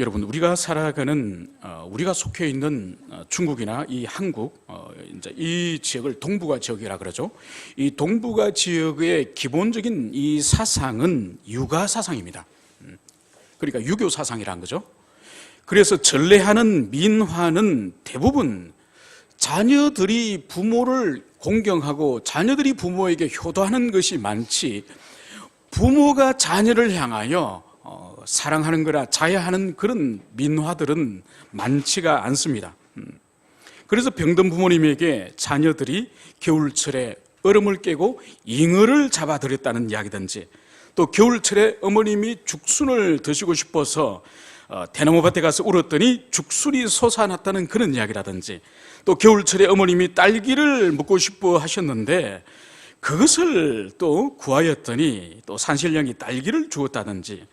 여러분, 우리가 살아가는 우리가 속해 있는 중국이나 이 한국 이제 이 지역을 동북아 지역이라 그러죠. 이 동북아 지역의 기본적인 이 사상은 육아 사상입니다. 그러니까 유교 사상이란 거죠. 그래서 전래하는 민화는 대부분 자녀들이 부모를 공경하고 자녀들이 부모에게 효도하는 것이 많지, 부모가 자녀를 향하여 사랑하는 거라 자야하는 그런 민화들은 많지가 않습니다. 그래서 병든 부모님에게 자녀들이 겨울철에 얼음을 깨고 잉어를 잡아드렸다는 이야기든지, 또 겨울철에 어머님이 죽순을 드시고 싶어서 대나무밭에 가서 울었더니 죽순이 솟아났다는 그런 이야기라든지, 또 겨울철에 어머님이 딸기를 먹고 싶어 하셨는데 그것을 또 구하였더니 또 산신령이 딸기를 주었다든지,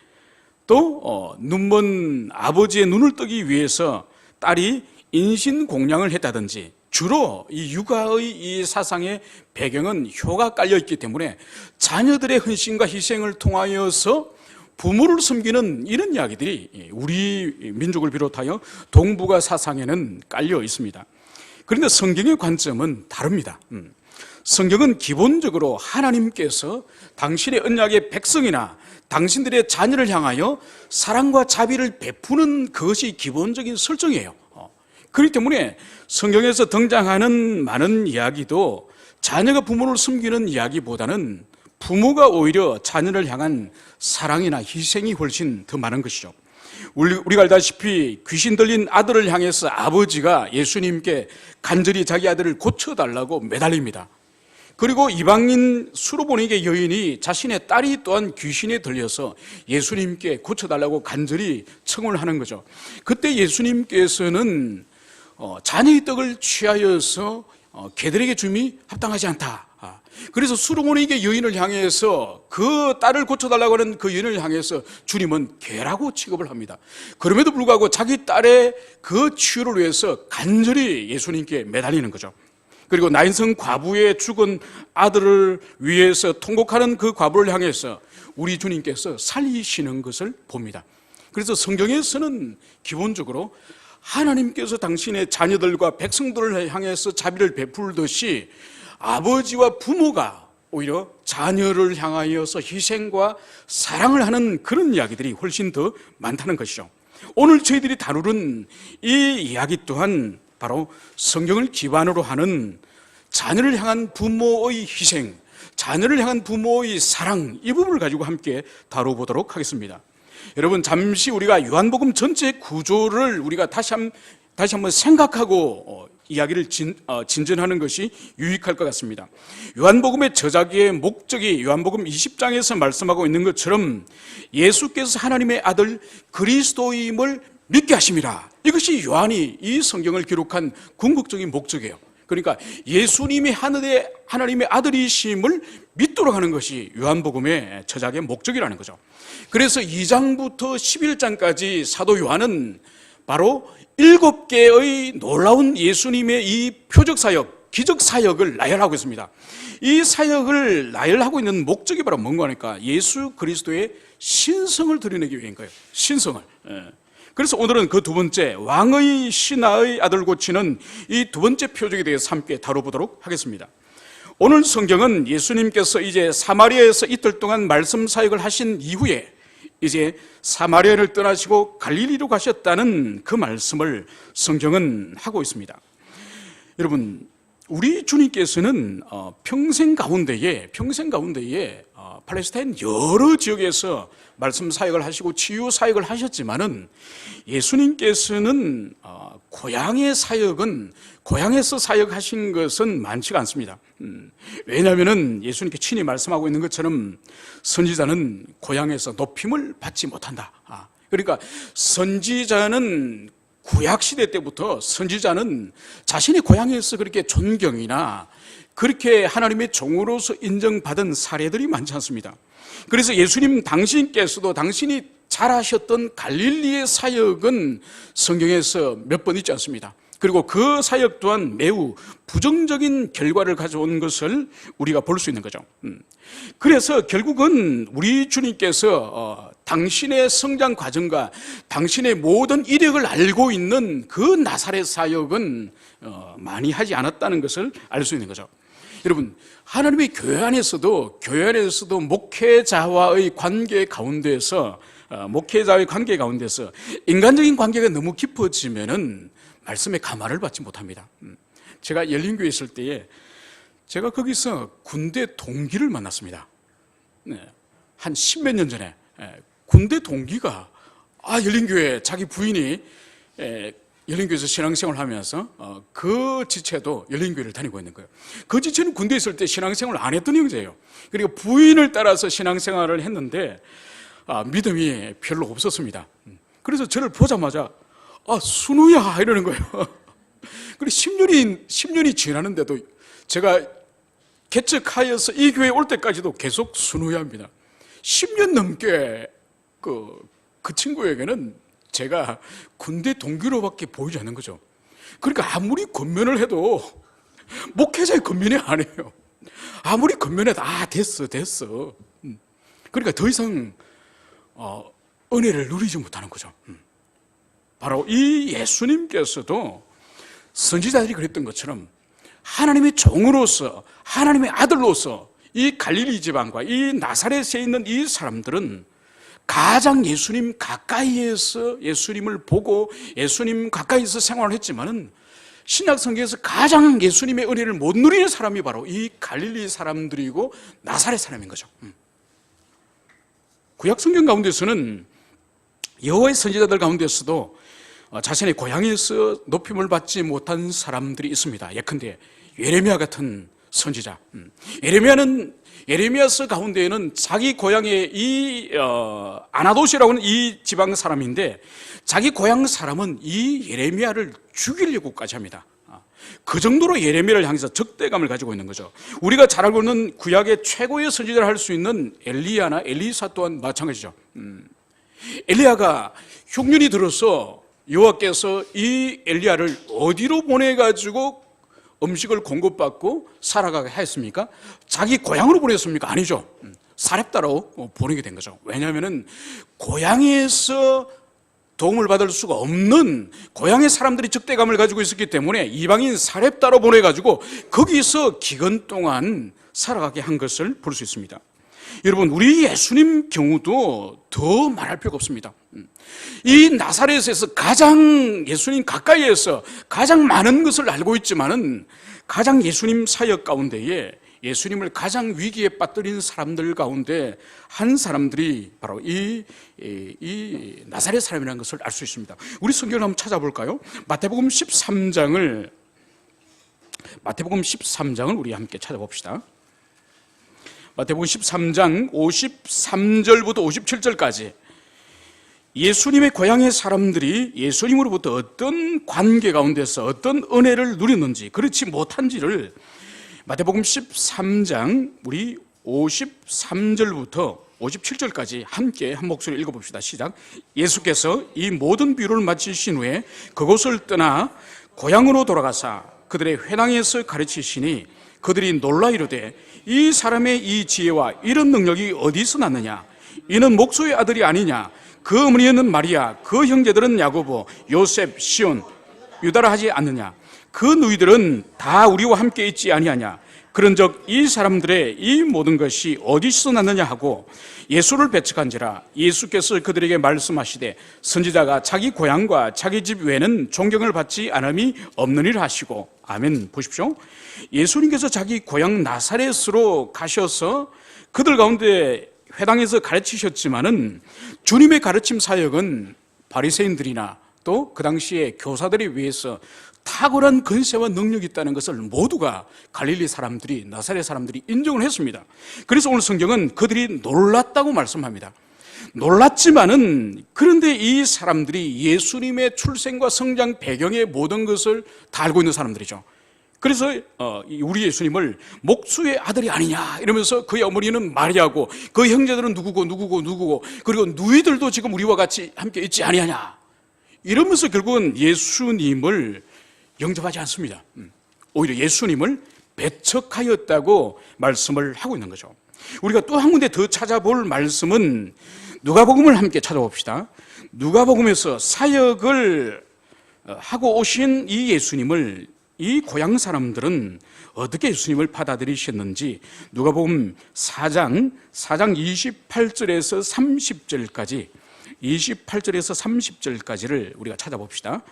또 눈먼 아버지의 눈을 뜨기 위해서 딸이 인신공양을 했다든지, 주로 이 육아의 이 사상의 배경은 효가 깔려 있기 때문에 자녀들의 헌신과 희생을 통하여서 부모를 섬기는 이런 이야기들이 우리 민족을 비롯하여 동북아 사상에는 깔려 있습니다. 그런데 성경의 관점은 다릅니다. 성경은 기본적으로 하나님께서 당신의 언약의 백성이나 당신들의 자녀를 향하여 사랑과 자비를 베푸는 그것이 기본적인 설정이에요. 그렇기 때문에 성경에서 등장하는 많은 이야기도 자녀가 부모를 섬기는 이야기보다는 부모가 오히려 자녀를 향한 사랑이나 희생이 훨씬 더 많은 것이죠. 우리가 알다시피 귀신 들린 아들을 향해서 아버지가 예수님께 간절히 자기 아들을 고쳐달라고 매달립니다. 그리고 이방인 수로보니게 여인이 자신의 딸이 또한 귀신에 들려서 예수님께 고쳐달라고 간절히 청을 하는 거죠. 그때 예수님께서는 자녀의 떡을 취하여서 개들에게 줌이 합당하지 않다. 그래서 수로보니게 여인을 향해서 그 딸을 고쳐달라고 하는 그 여인을 향해서 주님은 개라고 취급을 합니다. 그럼에도 불구하고 자기 딸의 그 치유를 위해서 간절히 예수님께 매달리는 거죠. 그리고 나인성 과부의 죽은 아들을 위해서 통곡하는 그 과부를 향해서 우리 주님께서 살리시는 것을 봅니다. 그래서 성경에서는 기본적으로 하나님께서 당신의 자녀들과 백성들을 향해서 자비를 베풀듯이 아버지와 부모가 오히려 자녀를 향하여서 희생과 사랑을 하는 그런 이야기들이 훨씬 더 많다는 것이죠. 오늘 저희들이 다루는 이 이야기 또한 바로 성경을 기반으로 하는 자녀를 향한 부모의 희생, 자녀를 향한 부모의 사랑, 이 부분을 가지고 함께 다뤄보도록 하겠습니다. 여러분, 잠시 우리가 요한복음 전체 구조를 우리가 다시 한번 생각하고 이야기를 진전하는 것이 유익할 것 같습니다. 요한복음의 저자기의 목적이 요한복음 20장에서 말씀하고 있는 것처럼 예수께서 하나님의 아들 그리스도임을 믿게 하심이라. 이것이 요한이 이 성경을 기록한 궁극적인 목적이에요. 그러니까 예수님이 하나님의 아들이심을 믿도록 하는 것이 요한복음의 저작의 목적이라는 거죠. 그래서 2장부터 11장까지 사도 요한은 바로 7개의 놀라운 예수님의 이 표적 사역, 기적 사역을 나열하고 있습니다. 이 사역을 나열하고 있는 목적이 바로 뭔가 하니까 예수 그리스도의 신성을 드러내기 위한 거예요. 신성을. 그래서 오늘은 그 두 번째, 왕의 신하의 아들 고치는 이 두 번째 표적에 대해서 함께 다뤄보도록 하겠습니다. 오늘 성경은 예수님께서 이제 사마리아에서 이틀 동안 말씀 사역을 하신 이후에 이제 사마리아를 떠나시고 갈릴리로 가셨다는 그 말씀을 성경은 하고 있습니다. 여러분, 우리 주님께서는 평생 가운데에 팔레스타인 여러 지역에서 말씀 사역을 하시고 치유 사역을 하셨지만은 예수님께서는 고향에서 사역하신 것은 많지가 않습니다. 왜냐하면은 예수님께 친히 말씀하고 있는 것처럼 선지자는 고향에서 높임을 받지 못한다. 그러니까 선지자는 구약시대 때부터 선지자는 자신의 고향에서 그렇게 존경이나 그렇게 하나님의 종으로서 인정받은 사례들이 많지 않습니다. 그래서 예수님 당신께서도 당신이 잘하셨던 갈릴리의 사역은 성경에서 몇 번 있지 않습니다. 그리고 그 사역 또한 매우 부정적인 결과를 가져온 것을 우리가 볼 수 있는 거죠. 그래서 결국은 우리 주님께서 당신의 성장 과정과 당신의 모든 이력을 알고 있는 그 나사렛 사역은 많이 하지 않았다는 것을 알 수 있는 거죠. 여러분, 하나님의 교회 안에서도 목회자와의 관계 가운데서 인간적인 관계가 너무 깊어지면은 말씀에 가마를 받지 못합니다. 제가 열린교회 있을 때에 제가 거기서 군대 동기를 만났습니다. 한 10몇 년 전에 군대 동기가 열린교회 자기 부인이 열린교회에서 신앙생활을 하면서 그 지체도 열린교회를 다니고 있는 거예요. 그 지체는 군대에 있을 때 신앙생활을 안 했던 형제예요. 그리고 부인을 따라서 신앙생활을 했는데 믿음이 별로 없었습니다. 그래서 저를 보자마자 순우야 이러는 거예요. 그리고 10년이 지났는데도 제가 개척하여서 이 교회에 올 때까지도 계속 순우야입니다. 10년 넘게 그 친구에게는 제가 군대 동기로밖에 보이지 않는 거죠. 그러니까 아무리 권면을 해도 목회자의 권면이 아니에요. 아무리 권면해도 됐어. 그러니까 더 이상 은혜를 누리지 못하는 거죠. 바로 이 예수님께서도 선지자들이 그랬던 것처럼 하나님의 종으로서, 하나님의 아들로서 이 갈릴리 지방과 이 나사렛에 있는 이 사람들은 가장 예수님 가까이에서 예수님을 보고 예수님 가까이에서 생활을 했지만은 신약 성경에서 가장 예수님의 은혜를 못 누리는 사람이 바로 이 갈릴리 사람들이고 나사렛 사람인 거죠. 구약 성경 가운데서는 여호와의 선지자들 가운데서도 자신의 고향에서 높임을 받지 못한 사람들이 있습니다. 예컨대 예레미야 같은 선지자. 예레미야서 가운데에는 자기 고향의 이 아나도시라고 하는 이 지방 사람인데 자기 고향 사람은 이 예레미야를 죽이려고까지 합니다. 그 정도로 예레미야를 향해서 적대감을 가지고 있는 거죠. 우리가 잘 알고 있는 구약의 최고의 선지자를 할 수 있는 엘리야나 엘리사 또한 마찬가지죠. 엘리야가 흉년이 들어서 여호와께서 이 엘리야를 어디로 보내가지고 음식을 공급받고 살아가게 했습니까? 자기 고향으로 보냈습니까? 아니죠. 사렙다로 보내게 된 거죠. 왜냐하면 고향에서 도움을 받을 수가 없는 고향의 사람들이 적대감을 가지고 있었기 때문에 이방인 사렙다로 보내가지고 거기서 기간 동안 살아가게 한 것을 볼 수 있습니다. 여러분, 우리 예수님 경우도 더 말할 필요가 없습니다. 이 나사렛에서 가장 예수님 가까이에서 가장 많은 것을 알고 있지만은 가장 예수님 사역 가운데에 예수님을 가장 위기에 빠뜨린 사람들 가운데 한 사람들이 바로 이 나사렛 사람이라는 것을 알 수 있습니다. 우리 성경을 한번 찾아볼까요? 마태복음 13장을 우리 함께 찾아봅시다. 마태복음 13장 53절부터 57절까지 예수님의 고향의 사람들이 예수님으로부터 어떤 관계 가운데서 어떤 은혜를 누렸는지 그렇지 못한지를 마태복음 13장 우리 53절부터 57절까지 함께 한 목소리 읽어봅시다. 시작. 예수께서 이 모든 비유를 마치신 후에 그곳을 떠나 고향으로 돌아가사 그들의 회당에서 가르치시니 그들이 놀라 이르되 이 사람의 이 지혜와 이런 능력이 어디서 났느냐? 이는 목소의 아들이 아니냐? 그 어머니는 마리아, 그 형제들은 야고보, 요셉, 시온, 유다라 하지 않느냐? 그 누이들은 다 우리와 함께 있지 아니하냐? 그런즉 이 사람들의 이 모든 것이 어디서 났느냐 하고 예수를 배척한지라. 예수께서 그들에게 말씀하시되 선지자가 자기 고향과 자기 집 외에는 존경을 받지 않음이 없느니라 하시고. 아멘. 보십시오. 예수님께서 자기 고향 나사렛으로 가셔서 그들 가운데 회당에서 가르치셨지만은 주님의 가르침 사역은 바리새인들이나 또 그 당시에 교사들에 의해서 탁월한 권세와 능력이 있다는 것을 모두가 갈릴리 사람들이, 나사렛 사람들이 인정을 했습니다. 그래서 오늘 성경은 그들이 놀랐다고 말씀합니다. 놀랐지만은 그런데 이 사람들이 예수님의 출생과 성장 배경의 모든 것을 다 알고 있는 사람들이죠. 그래서 우리 예수님을 목수의 아들이 아니냐 이러면서 그의 어머니는 마리아고 그 형제들은 누구고 그리고 누이들도 지금 우리와 같이 함께 있지 아니하냐 이러면서 결국은 예수님을 영접하지 않습니다. 오히려 예수님을 배척하였다고 말씀을 하고 있는 거죠. 우리가 또 한 군데 더 찾아볼 말씀은 누가복음을 함께 찾아봅시다. 누가복음에서 사역을 하고 오신 이 예수님을 이 고향 사람들은 어떻게 예수님을 받아들이셨는지 누가복음 4장 28절에서 30절까지 28절에서 30절까지를 우리가 찾아봅시다.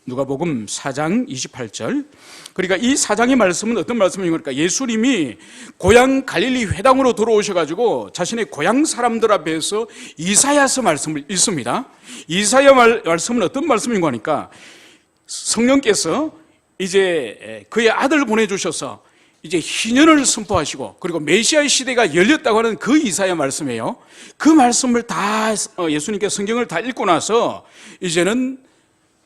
누가복음 4장 28절. 그러니까 이 4장의 말씀은 어떤 말씀입니까? 예수님이 고향 갈릴리 회당으로 돌아오셔가지고 자신의 고향 사람들 앞에서 이사야서 말씀을 읽습니다. 이사야 말씀은 어떤 말씀인가 하니까 성령께서 이제 그의 아들 보내주셔서 이제 희년을 선포하시고 그리고 메시아의 시대가 열렸다고 하는 그 이사야 말씀이에요. 그 말씀을 다 예수님께서 성경을 다 읽고 나서 이제는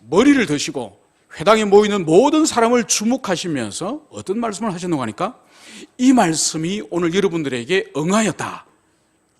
머리를 드시고 회당에 모이는 모든 사람을 주목하시면서 어떤 말씀을 하셨는가 하니까 이 말씀이 오늘 여러분들에게 응하였다.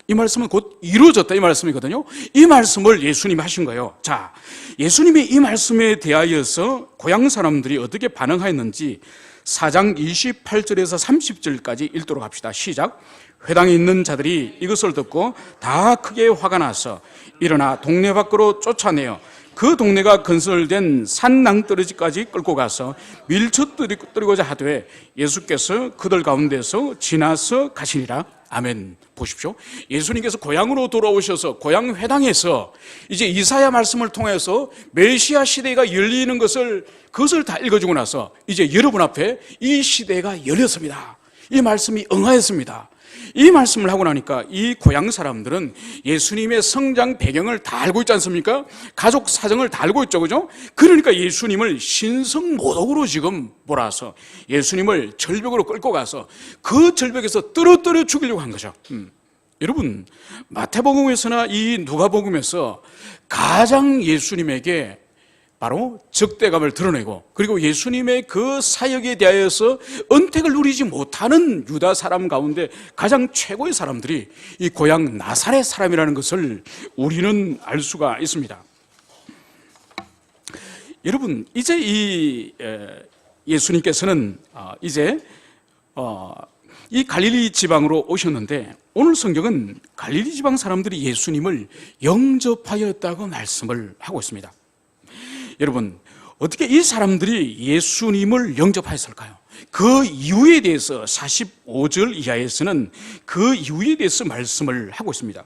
이 말씀은 곧 이루어졌다 이 말씀이거든요. 이 말씀을 예수님이 하신 거예요. 자, 예수님이 이 말씀에 대하여서 고향 사람들이 어떻게 반응하였는지 4장 28절에서 30절까지 읽도록 합시다. 시작. 회당에 있는 자들이 이것을 듣고 다 크게 화가 나서 일어나 동네 밖으로 쫓아내어 그 동네가 건설된 산 낭떠러지까지 끌고 가서 밀쳐뜨리고자 하되 예수께서 그들 가운데서 지나서 가시니라. 아멘. 보십시오. 예수님께서 고향으로 돌아오셔서 고향 회당에서 이제 이사야 말씀을 통해서 메시아 시대가 열리는 그것을 다 읽어주고 나서 이제 여러분 앞에 이 시대가 열렸습니다. 이 말씀이 응하였습니다. 이 말씀을 하고 나니까 이 고향 사람들은 예수님의 성장 배경을 다 알고 있지 않습니까? 가족 사정을 다 알고 있죠, 그죠? 그러니까 예수님을 신성모독으로 지금 몰아서 예수님을 절벽으로 끌고 가서 그 절벽에서 떨어뜨려 죽이려고 한 거죠. 여러분, 마태복음에서나 이 누가복음에서 가장 예수님에게 바로 적대감을 드러내고 그리고 예수님의 그 사역에 대하여서 은택을 누리지 못하는 유다 사람 가운데 가장 최고의 사람들이 이 고향 나사렛 사람이라는 것을 우리는 알 수가 있습니다. 여러분, 이제 이 예수님께서는 이제 이 갈릴리 지방으로 오셨는데 오늘 성경은 갈릴리 지방 사람들이 예수님을 영접하였다고 말씀을 하고 있습니다. 여러분, 어떻게 이 사람들이 예수님을 영접하였을까요? 그 이유에 대해서 45절 이하에서는 그 이유에 대해서 말씀을 하고 있습니다.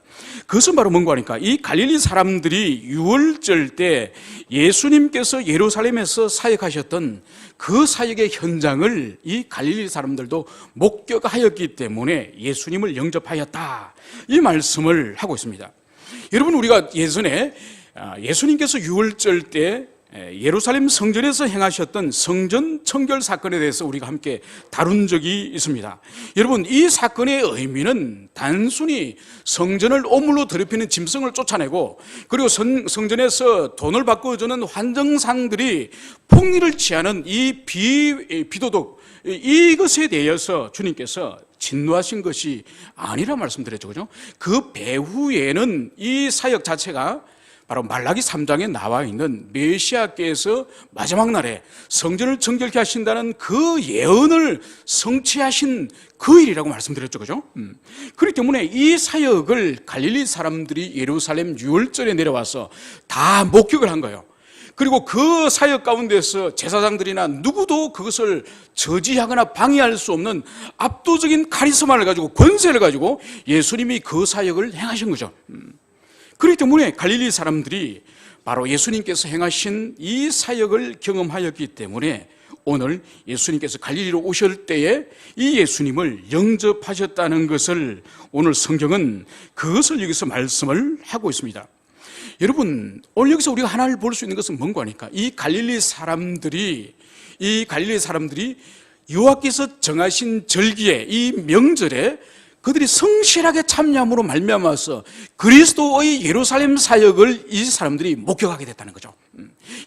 그것은 바로 뭔가 하니까 이 갈릴리 사람들이 유월절 때 예수님께서 예루살렘에서 사역하셨던 그 사역의 현장을 이 갈릴리 사람들도 목격하였기 때문에 예수님을 영접하였다, 이 말씀을 하고 있습니다. 여러분, 우리가 예전에 예수님께서 유월절 때 예루살렘 성전에서 행하셨던 성전 청결 사건에 대해서 우리가 함께 다룬 적이 있습니다. 여러분, 이 사건의 의미는 단순히 성전을 오물로 더럽히는 짐승을 쫓아내고 그리고 성전에서 돈을 받고 주는 환정상들이 폭리를 취하는 이 비도덕, 이것에 대해서 주님께서 진노하신 것이 아니라 말씀드렸죠, 그죠? 그 배후에는 이 사역 자체가 바로 말라기 3장에 나와 있는 메시아께서 마지막 날에 성전을 정결케 하신다는 그 예언을 성취하신 그 일이라고 말씀드렸죠, 그죠? 그렇기 때문에 이 사역을 갈릴리 사람들이 예루살렘 유월절에 내려와서 다 목격을 한 거예요. 그리고 그 사역 가운데서 제사장들이나 누구도 그것을 저지하거나 방해할 수 없는 압도적인 카리스마를 가지고 권세를 가지고 예수님이 그 사역을 행하신 거죠. 그렇기 때문에 갈릴리 사람들이 바로 예수님께서 행하신 이 사역을 경험하였기 때문에 오늘 예수님께서 갈릴리로 오실 때에 이 예수님을 영접하셨다는 것을 오늘 성경은 그것을 여기서 말씀을 하고 있습니다. 여러분, 오늘 여기서 우리가 하나를 볼 수 있는 것은 뭔가 하니까 이 갈릴리 사람들이 여호와께서 정하신 절기에, 이 명절에 그들이 성실하게 참여함으로 말미암아서 그리스도의 예루살렘 사역을 이 사람들이 목격하게 됐다는 거죠.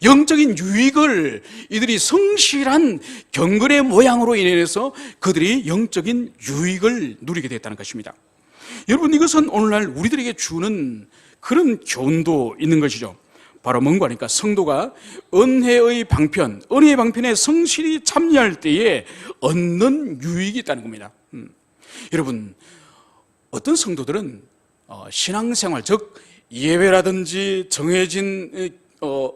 영적인 유익을 이들이 성실한 경건의 모양으로 인해서 그들이 영적인 유익을 누리게 됐다는 것입니다. 여러분, 이것은 오늘날 우리들에게 주는 그런 교훈도 있는 것이죠. 바로 뭔가 하니까 성도가 은혜의 방편에 성실히 참여할 때에 얻는 유익이 있다는 겁니다. 여러분, 어떤 성도들은 신앙생활, 즉 예배라든지 정해진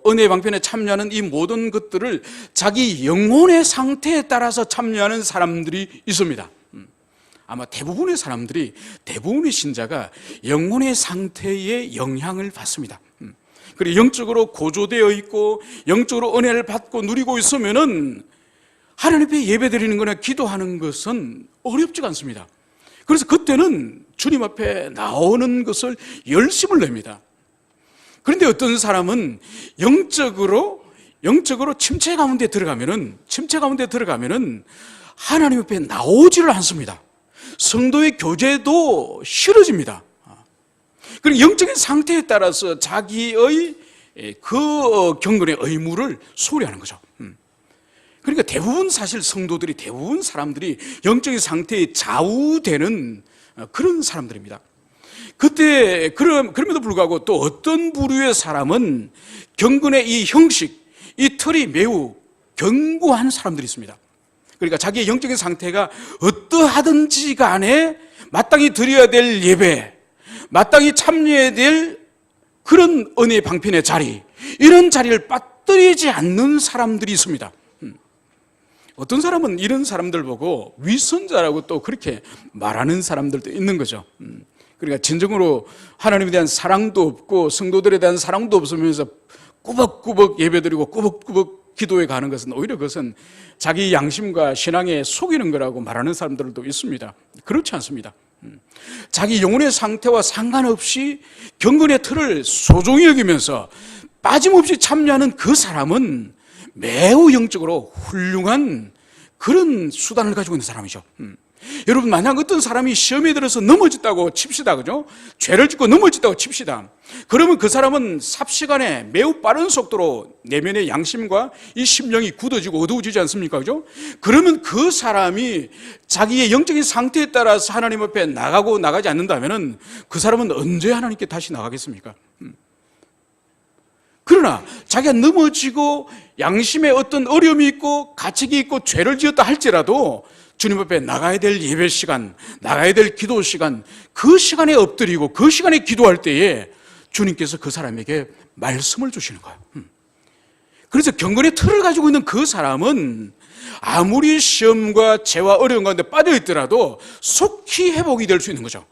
은혜 방편에 참여하는 이 모든 것들을 자기 영혼의 상태에 따라서 참여하는 사람들이 있습니다. 아마 대부분의 사람들이, 대부분의 신자가 영혼의 상태에 영향을 받습니다. 그리고 영적으로 고조되어 있고 영적으로 은혜를 받고 누리고 있으면은 하나님 앞에 예배드리는 거나 기도하는 것은 어렵지가 않습니다. 그래서 그때는 주님 앞에 나오는 것을 열심을 냅니다. 그런데 어떤 사람은 영적으로 침체 가운데 들어가면은 하나님 앞에 나오지를 않습니다. 성도의 교제도 싫어집니다. 그리고 영적인 상태에 따라서 자기의 그 경건의 의무를 소홀히하는 거죠. 그러니까 대부분 사람들이 영적인 상태에 좌우되는 그런 사람들입니다. 그럼에도 불구하고 또 어떤 부류의 사람은 경건의 이 형식, 이 틀이 매우 견고한 사람들이 있습니다. 그러니까 자기의 영적인 상태가 어떠하든지 간에 마땅히 드려야 될 예배, 마땅히 참여해야 될 그런 은혜의 방편의 자리, 이런 자리를 빠뜨리지 않는 사람들이 있습니다. 어떤 사람은 이런 사람들 보고 위선자라고 또 그렇게 말하는 사람들도 있는 거죠. 그러니까 진정으로 하나님에 대한 사랑도 없고 성도들에 대한 사랑도 없으면서 꾸벅꾸벅 예배드리고 꾸벅꾸벅 기도에 가는 것은 오히려 그것은 자기 양심과 신앙에 속이는 거라고 말하는 사람들도 있습니다. 그렇지 않습니다. 자기 영혼의 상태와 상관없이 경건의 틀을 소중히 여기면서 빠짐없이 참여하는 그 사람은 매우 영적으로 훌륭한 그런 수단을 가지고 있는 사람이죠. 여러분, 만약 어떤 사람이 시험에 들어서 넘어졌다고 칩시다, 그죠? 죄를 짓고 넘어졌다고 칩시다. 그러면 그 사람은 삽시간에 매우 빠른 속도로 내면의 양심과 이 심령이 굳어지고 어두워지지 않습니까, 그죠? 그러면 그 사람이 자기의 영적인 상태에 따라서 하나님 앞에 나가고 나가지 않는다면은 그 사람은 언제 하나님께 다시 나가겠습니까? 그러나 자기가 넘어지고 양심에 어떤 어려움이 있고 가책이 있고 죄를 지었다 할지라도 주님 앞에 나가야 될 예배 시간, 나가야 될 기도 시간, 그 시간에 엎드리고 그 시간에 기도할 때에 주님께서 그 사람에게 말씀을 주시는 거예요. 그래서 경건의 틀을 가지고 있는 그 사람은 아무리 시험과 죄와 어려운 가운데 빠져 있더라도 속히 회복이 될 수 있는 거죠.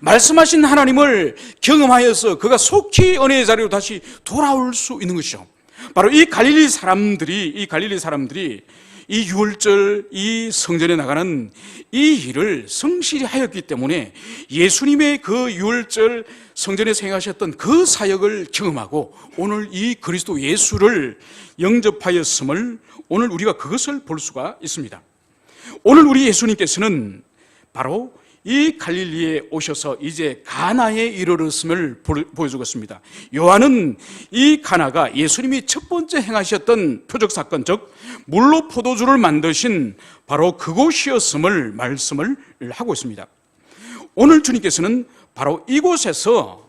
말씀하신 하나님을 경험하여서 그가 속히 은혜의 자리로 다시 돌아올 수 있는 것이죠. 바로 이 갈릴리 사람들이 이 유월절, 이 성전에 나가는 이 일을 성실히 하였기 때문에 예수님의 그 유월절 성전에서 행하셨던 그 사역을 경험하고 오늘 이 그리스도 예수를 영접하였음을 오늘 우리가 그것을 볼 수가 있습니다. 오늘 우리 예수님께서는 바로 이 갈릴리에 오셔서 이제 가나에 이르렀음을 보여주겠습니다. 요한은 이 가나가 예수님이 첫 번째 행하셨던 표적 사건, 즉 물로 포도주를 만드신 바로 그곳이었음을 말씀을 하고 있습니다. 오늘 주님께서는 바로 이곳에서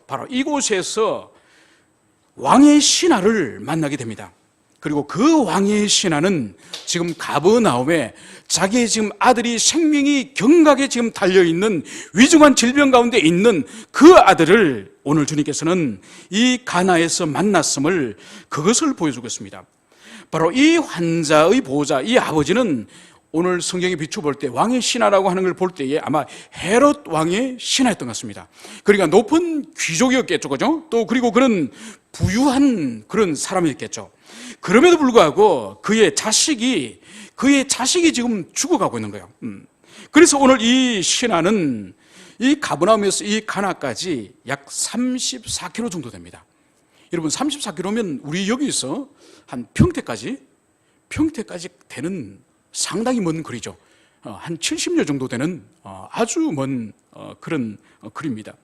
왕의 신하를 만나게 됩니다. 그리고 그 왕의 신하는 지금 가버나움에 자기의 지금 아들이 생명이 경각에 지금 달려있는 위중한 질병 가운데 있는 그 아들을 오늘 주님께서는 이 가나에서 만났음을 그것을 보여주겠습니다. 바로 이 환자의 보호자, 이 아버지는 오늘 성경에 비추어 볼 때 왕의 신하라고 하는 걸 볼 때에 아마 헤롯 왕의 신하였던 것 같습니다. 그러니까 높은 귀족이었겠죠, 그죠? 또 그리고 그런 부유한 그런 사람이었겠죠. 그럼에도 불구하고 그의 자식이 지금 죽어가고 있는 거예요. 그래서 오늘 이 신하는 이 가버나움에서 이 가나까지 약 34km 정도 됩니다. 여러분, 34km면 우리 여기서 한 평택까지 되는 상당히 먼 거리죠. 한 70여 정도 되는 아주 먼 그런 거리입니다.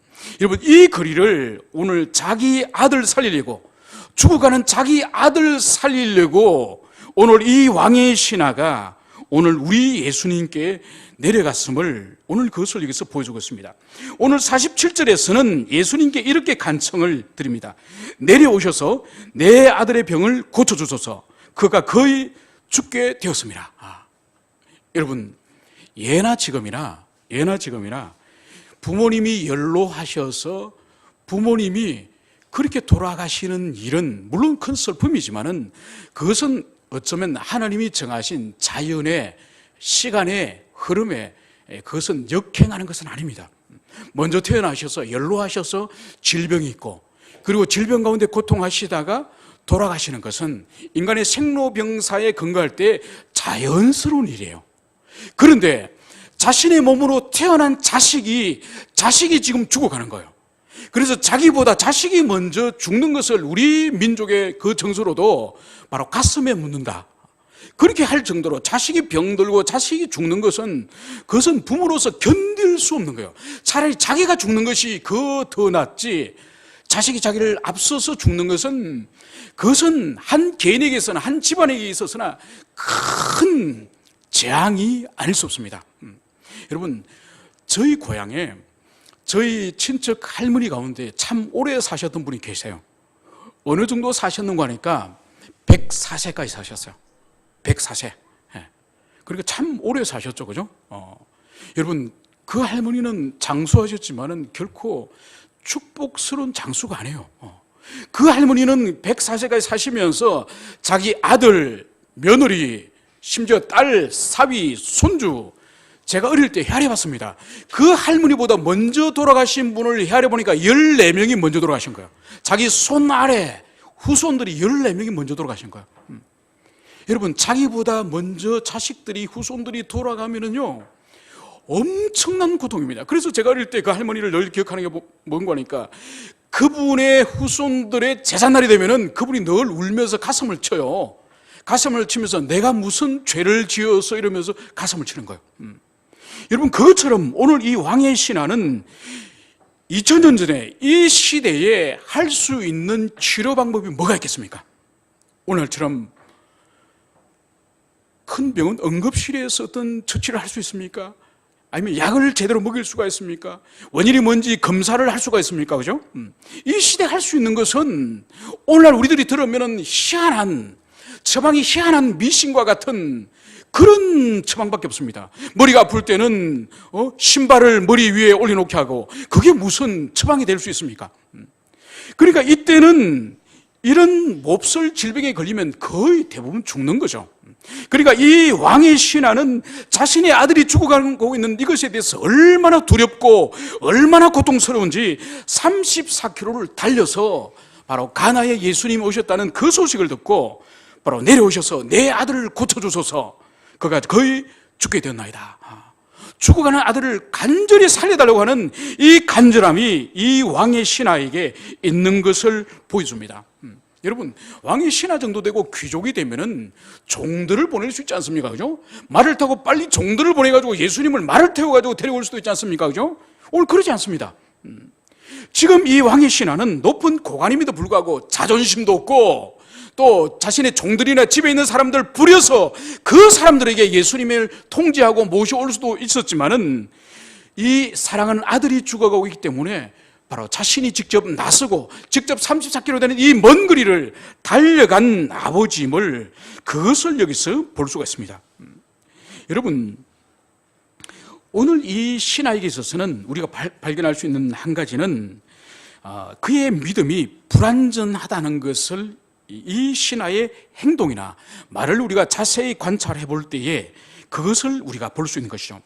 여러분, 이 거리를 오늘 자기 아들 살리려고, 죽어가는 자기 아들 살리려고 오늘 이 왕의 신하가 오늘 우리 예수님께 내려갔음을 오늘 그것을 여기서 보여주고 있습니다. 오늘 47절에서는 예수님께 이렇게 간청을 드립니다. 내려오셔서 내 아들의 병을 고쳐주소서. 그가 거의 죽게 되었습니다. 여러분, 예나 지금이나 부모님이 연로하셔서 부모님이 그렇게 돌아가시는 일은 물론 큰 슬픔이지만은 그것은 어쩌면 하나님이 정하신 자연의 시간의 흐름에 그것은 역행하는 것은 아닙니다. 먼저 태어나셔서 연로하셔서 질병이 있고 그리고 질병 가운데 고통하시다가 돌아가시는 것은 인간의 생로병사에 근거할 때 자연스러운 일이에요. 그런데 자신의 몸으로 태어난 자식이 지금 죽어가는 거예요. 그래서 자기보다 자식이 먼저 죽는 것을 우리 민족의 그 정서로도 바로 가슴에 묻는다. 그렇게 할 정도로 자식이 병들고 자식이 죽는 것은 그것은 부모로서 견딜 수 없는 거예요. 차라리 자기가 죽는 것이 더 낫지 자식이 자기를 앞서서 죽는 것은 그것은 한 개인에게서나 한 집안에게 있어서나 큰 재앙이 아닐 수 없습니다. 여러분, 저희 고향에 저희 친척 할머니 가운데 참 오래 사셨던 분이 계세요. 어느 정도 사셨는가 하니까 104세까지 사셨어요. 104세. 그러니까 참 오래 사셨죠, 그죠? 여러분, 그 할머니는 장수하셨지만은 결코 축복스러운 장수가 아니에요. 그 할머니는 104세까지 사시면서 자기 아들, 며느리, 심지어 딸, 사위, 손주, 제가 어릴 때 헤아려 봤습니다. 그 할머니보다 먼저 돌아가신 분을 헤아려 보니까 14명이 먼저 돌아가신 거예요. 자기 손 아래 후손들이 14명이 먼저 돌아가신 거예요. 여러분, 자기보다 먼저 자식들이, 후손들이 돌아가면은요, 엄청난 고통입니다. 그래서 제가 어릴 때 그 할머니를 늘 기억하는 게 뭔가 하니까 그분의 후손들의 제삿날이 되면은 그분이 늘 울면서 가슴을 쳐요. 가슴을 치면서 내가 무슨 죄를 지어서 이러면서 가슴을 치는 거예요. 여러분, 그것처럼 오늘 이 왕의 신화는 2000년 전에 이 시대에 할 수 있는 치료 방법이 뭐가 있겠습니까? 오늘처럼 큰 병은 응급실에서 어떤 처치를 할 수 있습니까? 아니면 약을 제대로 먹일 수가 있습니까? 원인이 뭔지 검사를 할 수가 있습니까? 그죠? 이 시대에 할 수 있는 것은 오늘날 우리들이 들으면 희한한, 처방이 희한한 미신과 같은 그런 처방밖에 없습니다. 머리가 아플 때는 신발을 머리 위에 올려놓게 하고 그게 무슨 처방이 될 수 있습니까? 그러니까 이때는 이런 몹쓸 질병에 걸리면 거의 대부분 죽는 거죠. 그러니까 이 왕의 신하는 자신의 아들이 죽어가고 있는 이것에 대해서 얼마나 두렵고 얼마나 고통스러운지 34km를 달려서 바로 가나에 예수님이 오셨다는 그 소식을 듣고 바로 내려오셔서 내 아들을 고쳐주소서, 그가 거의 죽게 되었나이다. 죽어가는 아들을 간절히 살려달라고 하는 이 간절함이 이 왕의 신하에게 있는 것을 보여줍니다. 여러분, 왕이 신하 정도 되고 귀족이 되면은 종들을 보낼 수 있지 않습니까? 그죠? 말을 타고 빨리 종들을 보내가지고 예수님을 말을 태워가지고 데려올 수도 있지 않습니까? 그죠? 오늘 그러지 않습니다. 지금 이 왕의 신하는 높은 고관임에도 불구하고 자존심도 없고 또 자신의 종들이나 집에 있는 사람들 부려서 그 사람들에게 예수님을 통제하고 모셔올 수도 있었지만은 이 사랑하는 아들이 죽어가고 있기 때문에 바로 자신이 직접 나서고 직접 34km 되는 이 먼 거리를 달려간 아버지임을, 그것을 여기서 볼 수가 있습니다. 여러분, 오늘 이 신하에게 있어서는 우리가 발견할 수 있는 한 가지는 그의 믿음이 불완전하다는 것을 이 신하의 행동이나 말을 우리가 자세히 관찰해 볼 때에 그것을 우리가 볼 수 있는 것이죠.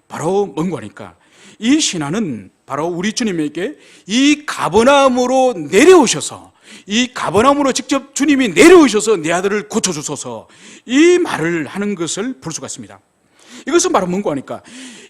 바로 뭔가 하니까 이 신하는 바로 우리 주님에게 이 가버나움으로 내려오셔서, 이 가버나움으로 직접 주님이 내려오셔서 내 아들을 고쳐주소서, 이 말을 하는 것을 볼 수가 있습니다. 이것은 바로 뭔가 하니까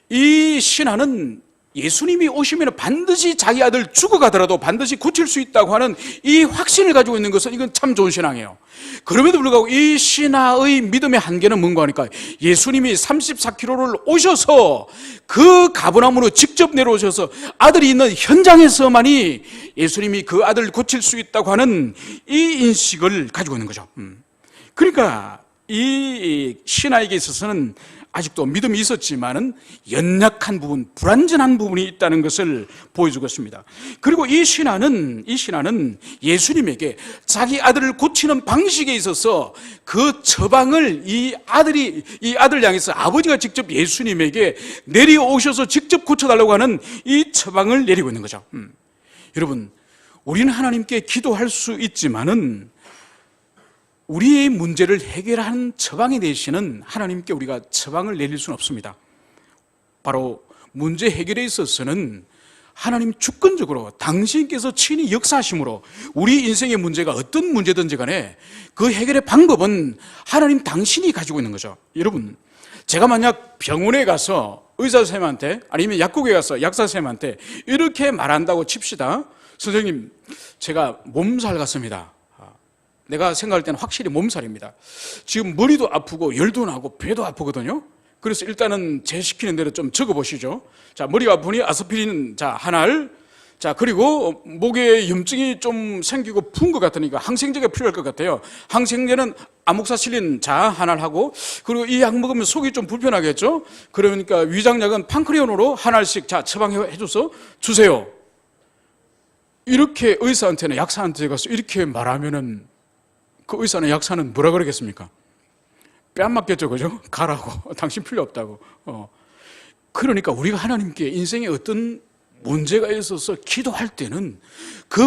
이 신하는 예수님이 오시면 반드시 자기 아들 죽어가더라도 반드시 고칠 수 있다고 하는 이 확신을 가지고 있는 것은 이건 참 좋은 신앙이에요. 그럼에도 불구하고 이 신하의 믿음의 한계는 뭔가 하니까 예수님이 34km를 오셔서 그 가버나움으로 직접 내려오셔서 아들이 있는 현장에서만이 예수님이 그 아들을 고칠 수 있다고 하는 이 인식을 가지고 있는 거죠. 그러니까 이 신하에게 있어서는 아직도 믿음이 있었지만은 연약한 부분, 불완전한 부분이 있다는 것을 보여주고 있습니다. 그리고 이 신하는 예수님에게 자기 아들을 고치는 방식에 있어서 그 처방을 이 아들 향해서 아버지가 직접 예수님에게 내려오셔서 직접 고쳐달라고 하는 이 처방을 내리고 있는 거죠. 여러분, 우리는 하나님께 기도할 수 있지만은 우리의 문제를 해결하는 처방이 되시는 하나님께 우리가 처방을 내릴 수는 없습니다. 바로 문제 해결에 있어서는 하나님 주권적으로 당신께서 친히 역사하심으로 우리 인생의 문제가 어떤 문제든지 간에 그 해결의 방법은 하나님 당신이 가지고 있는 거죠. 여러분, 제가 만약 병원에 가서 의사 선생님한테 아니면 약국에 가서 약사 선생님한테 이렇게 말한다고 칩시다. 선생님, 제가 몸살 같습니다. 내가 생각할 때는 확실히 몸살입니다. 지금 머리도 아프고 열도 나고 배도 아프거든요. 그래서 일단은 제 시키는 대로 좀 적어보시죠. 자, 머리가 아프니 아스피린 한 알. 자, 그리고 목에 염증이 좀 생기고 부은 것 같으니까 항생제가 필요할 것 같아요. 항생제는 아목사실린 한 알 하고, 그리고 이 약 먹으면 속이 좀 불편하겠죠. 그러니까 위장약은 판크리온으로 한 알씩 처방해줘서 주세요. 이렇게 의사한테는, 약사한테 가서 이렇게 말하면은 그 의사는, 약사는 뭐라 그러겠습니까? 뺨 맞겠죠, 그죠? 가라고. 당신 필요 없다고. 그러니까 우리가 하나님께 인생에 어떤 문제가 있어서 기도할 때는 그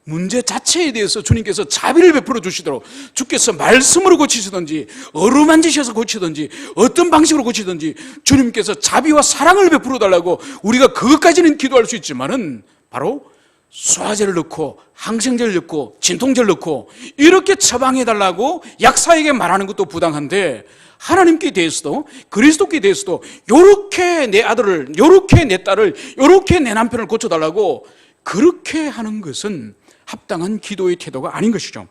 문제 자체에 대해서 주님께서 자비를 베풀어 주시도록, 주께서 말씀으로 고치시든지 어루만지셔서 고치든지 어떤 방식으로 고치든지 주님께서 자비와 사랑을 베풀어 달라고 우리가 그것까지는 기도할 수 있지만은 바로 소화제를 넣고 항생제를 넣고 진통제를 넣고 이렇게 처방해달라고 약사에게 말하는 것도 부당한데, 하나님께 대해서도 그리스도께 대해서도 요렇게 내 아들을, 요렇게 내 딸을, 요렇게 내 남편을 고쳐달라고 그렇게 하는 것은 합당한 기도의 태도가 아닌 것이죠.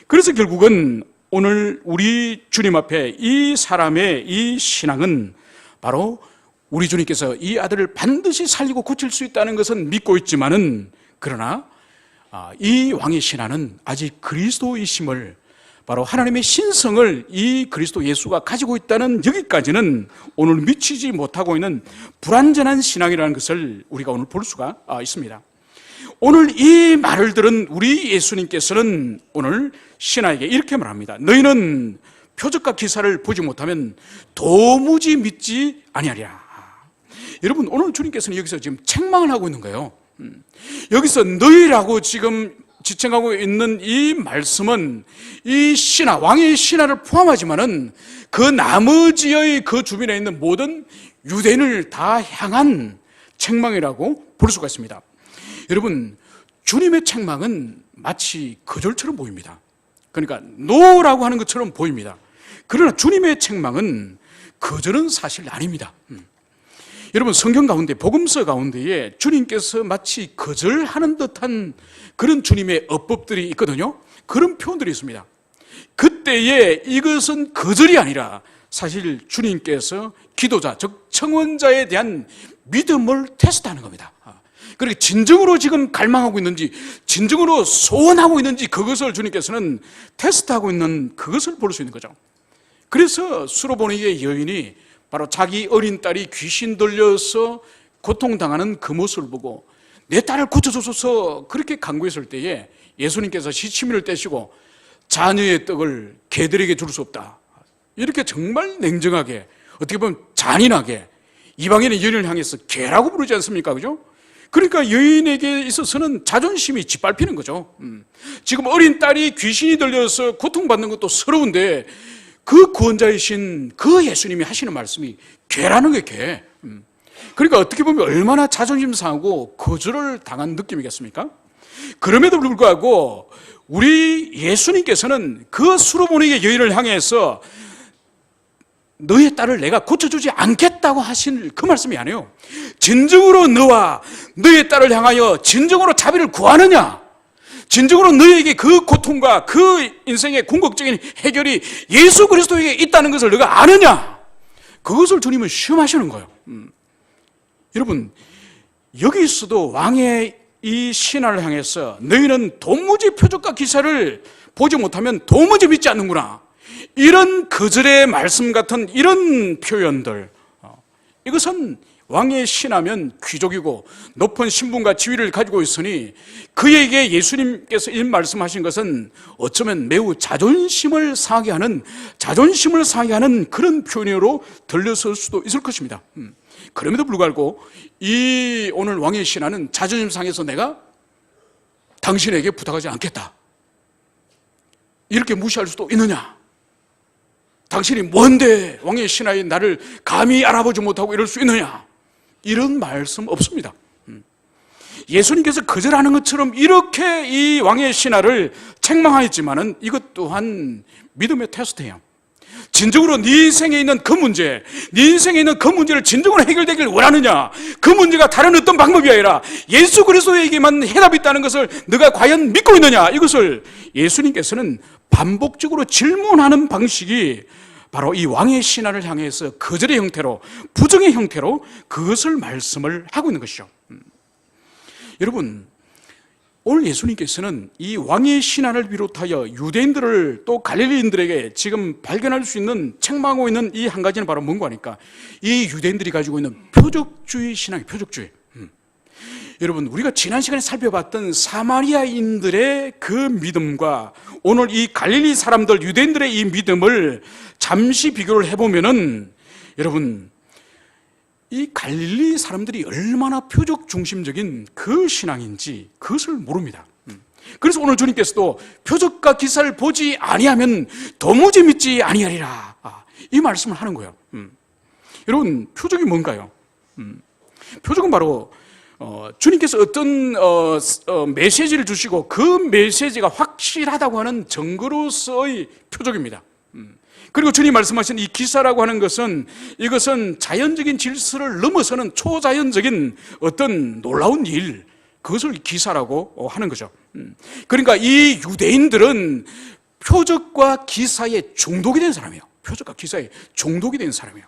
그래서 결국은 오늘 우리 주님 앞에 이 사람의 이 신앙은 바로 우리 주님께서 이 아들을 반드시 살리고 고칠 수 있다는 것은 믿고 있지만은, 그러나 이 왕의 신하는 아직 그리스도이심을, 바로 하나님의 신성을 이 그리스도 예수가 가지고 있다는 여기까지는 오늘 미치지 못하고 있는 불완전한 신앙이라는 것을 우리가 오늘 볼 수가 있습니다. 오늘 이 말을 들은 우리 예수님께서는 오늘 신하에게 이렇게 말합니다. 너희는 표적과 기사를 보지 못하면 도무지 믿지 아니하리라. 여러분, 오늘 주님께서는 여기서 지금 책망을 하고 있는 거예요. 여기서 너희라고 지금 지칭하고 있는 이 말씀은 이 신하, 왕의 신하를 포함하지만은 그 나머지의 그 주변에 있는 모든 유대인을 다 향한 책망이라고 볼 수가 있습니다. 여러분, 주님의 책망은 마치 거절처럼 보입니다. 그러니까 노라고 하는 것처럼 보입니다. 그러나 주님의 책망은 거절은 사실 아닙니다. 여러분, 성경 가운데, 복음서 가운데에 주님께서 마치 거절하는 듯한 그런 주님의 어법들이 있거든요. 그런 표현들이 있습니다. 그때에 이것은 거절이 아니라 사실 주님께서 기도자, 즉 청원자에 대한 믿음을 테스트하는 겁니다. 그렇게 진정으로 지금 갈망하고 있는지, 진정으로 소원하고 있는지, 그것을 주님께서는 테스트하고 있는 그것을 볼 수 있는 거죠. 그래서 수로보니의 여인이 바로 자기 어린 딸이 귀신 들려서 고통당하는 그 모습을 보고 내 딸을 고쳐주소서 그렇게 간구했을 때에 예수님께서 시치미를 떼시고 자녀의 떡을 개들에게 줄 수 없다, 이렇게 정말 냉정하게, 어떻게 보면 잔인하게 이방인의 여인을 향해서 개라고 부르지 않습니까? 그죠? 그러니까 여인에게 있어서는 자존심이 짓밟히는 거죠. 지금 어린 딸이 귀신이 들려서 고통받는 것도 서러운데 그 구원자이신 그 예수님이 하시는 말씀이 개라는 게 개. 그러니까 어떻게 보면 얼마나 자존심 상하고 거절을 당한 느낌이겠습니까? 그럼에도 불구하고 우리 예수님께서는 그 수로보니의 여인을 향해서 너의 딸을 내가 고쳐주지 않겠다고 하신 그 말씀이 아니에요. 진정으로 너와 너의 딸을 향하여 진정으로 자비를 구하느냐, 진정으로 너에게 그 고통과 그 인생의 궁극적인 해결이 예수 그리스도에게 있다는 것을 너가 아느냐, 그것을 주님은 시험하시는 거예요. 여러분, 여기서도 왕의 이 신하를 향해서 너희는 도무지 표적과 기사를 보지 못하면 도무지 믿지 않는구나, 이런 거절의 말씀 같은 이런 표현들, 이것은 왕의 신하면 귀족이고 높은 신분과 지위를 가지고 있으니 그에게 예수님께서 이 말씀하신 것은 어쩌면 매우 자존심을 상하게 하는 그런 표현으로 들렸을 수도 있을 것입니다. 그럼에도 불구하고 이 오늘 왕의 신하는 자존심 상해서 내가 당신에게 부탁하지 않겠다, 이렇게 무시할 수도 있느냐? 당신이 뭔데 왕의 신하인 나를 감히 알아보지 못하고 이럴 수 있느냐? 이런 말씀 없습니다. 예수님께서 거절하는 것처럼 이렇게 이 왕의 신하를 책망하였지만은 이것 또한 믿음의 테스트예요. 진정으로 네 인생에 있는 그 문제, 네 인생에 있는 그 문제를 진정으로 해결되길 원하느냐? 그 문제가 다른 어떤 방법이 아니라 예수 그리스도에게만 해답이 있다는 것을 네가 과연 믿고 있느냐? 이것을 예수님께서는 반복적으로 질문하는 방식이 바로 이 왕의 신하를 향해서 거절의 형태로, 부정의 형태로 그것을 말씀을 하고 있는 것이죠. 여러분, 오늘 예수님께서는 이 왕의 신하를 비롯하여 유대인들을 또 갈릴리인들에게 지금 발견할 수 있는, 책망하고 있는 이 한 가지는 바로 뭔가 하니까 이 유대인들이 가지고 있는 표적주의 신앙이에요. 표적주의. 여러분, 우리가 지난 시간에 살펴봤던 사마리아인들의 그 믿음과 오늘 이 갈릴리 사람들, 유대인들의 이 믿음을 잠시 비교를 해보면은, 여러분, 이 갈릴리 사람들이 얼마나 표적 중심적인 그 신앙인지 그것을 모릅니다. 그래서 오늘 주님께서도 표적과 기사를 보지 아니하면 도무지 믿지 아니하리라, 이 말씀을 하는 거예요. 여러분, 표적이 뭔가요? 표적은 바로 주님께서 어떤 메시지를 주시고 그 메시지가 확실하다고 하는 증거로서의 표적입니다. 그리고 주님 말씀하신 이 기사라고 하는 것은, 이것은 자연적인 질서를 넘어서는 초자연적인 어떤 놀라운 일, 그것을 기사라고 하는 거죠. 그러니까 이 유대인들은 표적과 기사에 중독이 된 사람이에요. 표적과 기사에 중독이 된 사람이에요.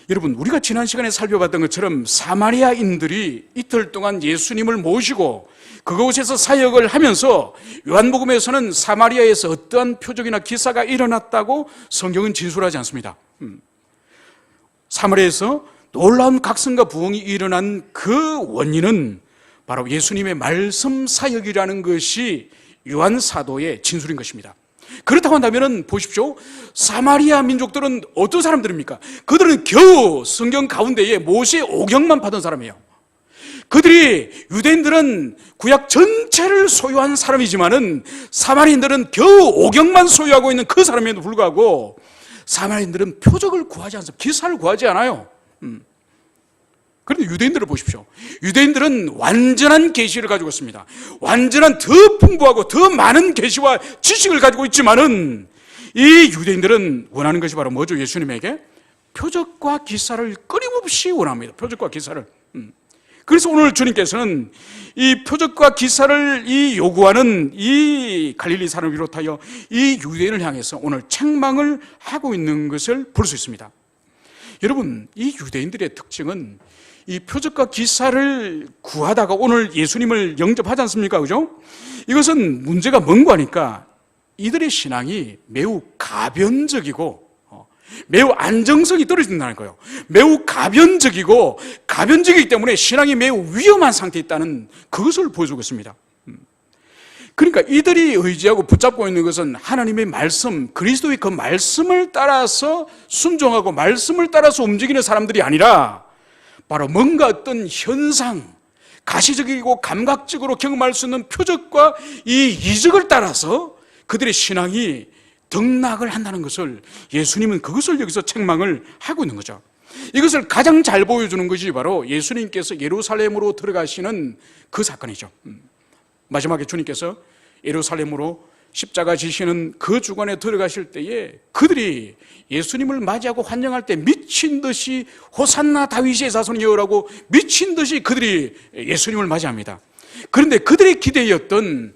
여러분, 우리가 지난 시간에 살펴봤던 것처럼 사마리아인들이 이틀 동안 예수님을 모시고 그곳에서 사역을 하면서 요한복음에서는 사마리아에서 어떠한 표적이나 기사가 일어났다고 성경은 진술하지 않습니다. 사마리아에서 놀라운 각성과 부흥이 일어난 그 원인은 바로 예수님의 말씀 사역이라는 것이 요한 사도의 진술인 것입니다. 그렇다고 한다면 보십시오. 사마리아 민족들은 어떤 사람들입니까? 그들은 겨우 성경 가운데에 모세의 오경만 받은 사람이에요. 그들이, 유대인들은 구약 전체를 소유한 사람이지만은 사마리아인들은 겨우 오경만 소유하고 있는 그 사람에도 불구하고 사마리아인들은 표적을 구하지 않습니다. 기사를 구하지 않아요. 그런데 유대인들을 보십시오. 유대인들은 완전한 계시를 가지고 있습니다. 완전한, 더 풍부하고 더 많은 계시와 지식을 가지고 있지만은 이 유대인들은 원하는 것이 바로 뭐죠? 예수님에게 표적과 기사를 끊임없이 원합니다. 표적과 기사를. 그래서 오늘 주님께서는 이 표적과 기사를 요구하는 이 갈릴리 사람을 비롯하여 이 유대인을 향해서 오늘 책망을 하고 있는 것을 볼 수 있습니다. 여러분, 이 유대인들의 특징은 이 표적과 기사를 구하다가 오늘 예수님을 영접하지 않습니까? 그죠? 이것은 문제가 뭔가 하니까 이들의 신앙이 매우 가변적이고 매우 안정성이 떨어진다는 거예요. 매우 가변적이기 때문에 신앙이 매우 위험한 상태에 있다는 그것을 보여주고 있습니다. 그러니까 이들이 의지하고 붙잡고 있는 것은 하나님의 말씀, 그리스도의 그 말씀을 따라서 순종하고 말씀을 따라서 움직이는 사람들이 아니라 바로 뭔가 어떤 현상, 가시적이고 감각적으로 경험할 수 있는 표적과 이 이적을 따라서 그들의 신앙이 등락을 한다는 것을 예수님은 그것을 여기서 책망을 하고 있는 거죠. 이것을 가장 잘 보여주는 것이 바로 예수님께서 예루살렘으로 들어가시는 그 사건이죠. 마지막에 주님께서 예루살렘으로 십자가 지시는 그 주간에 들어가실 때에 그들이 예수님을 맞이하고 환영할 때 미친 듯이 호산나 다윗의 자손이여라고 미친 듯이 그들이 예수님을 맞이합니다. 그런데 그들이 기대하였던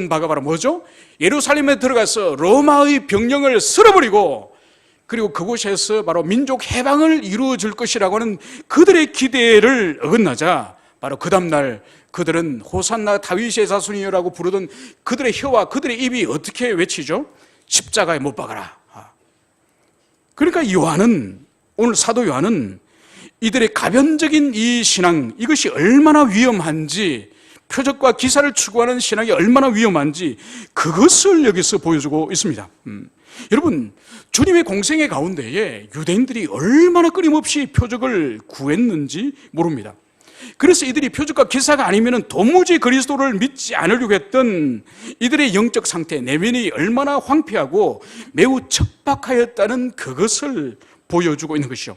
바가 바로 뭐죠? 예루살렘에 들어가서 로마의 병력을 쓸어버리고 그리고 그곳에서 바로 민족 해방을 이루어질 것이라고 하는 그들의 기대를 어긋나자 바로 그 다음날 그들은 호산나 다윗의 자손이여라고 부르던 그들의 혀와 그들의 입이 어떻게 외치죠? 십자가에 못 박아라. 그러니까 오늘 사도 요한은 이들의 가변적인 이 신앙, 이것이 얼마나 위험한지, 표적과 기사를 추구하는 신앙이 얼마나 위험한지 그것을 여기서 보여주고 있습니다. 여러분, 주님의 공생애 가운데에 유대인들이 얼마나 끊임없이 표적을 구했는지 모릅니다. 그래서 이들이 표적과 기사가 아니면 도무지 그리스도를 믿지 않으려고 했던 이들의 영적 상태, 내면이 얼마나 황폐하고 매우 척박하였다는 그것을 보여주고 있는 것이죠.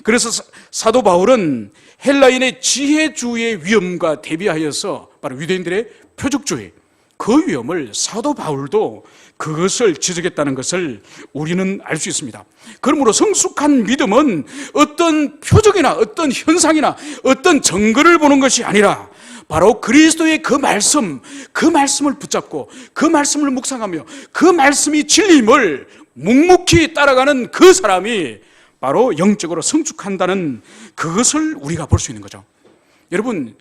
그래서 사도 바울은 헬라인의 지혜주의의 위험과 대비하여서 바로 유대인들의 표적주의, 그 위험을 사도 바울도 그것을 지적했다는 것을 우리는 알 수 있습니다. 그러므로 성숙한 믿음은 어떤 표적이나 어떤 현상이나 어떤 증거를 보는 것이 아니라 바로 그리스도의 그 말씀을 붙잡고 그 말씀을 묵상하며 그 말씀이 진리임을 묵묵히 따라가는 그 사람이 바로 영적으로 성숙한다는 그것을 우리가 볼 수 있는 거죠. 여러분,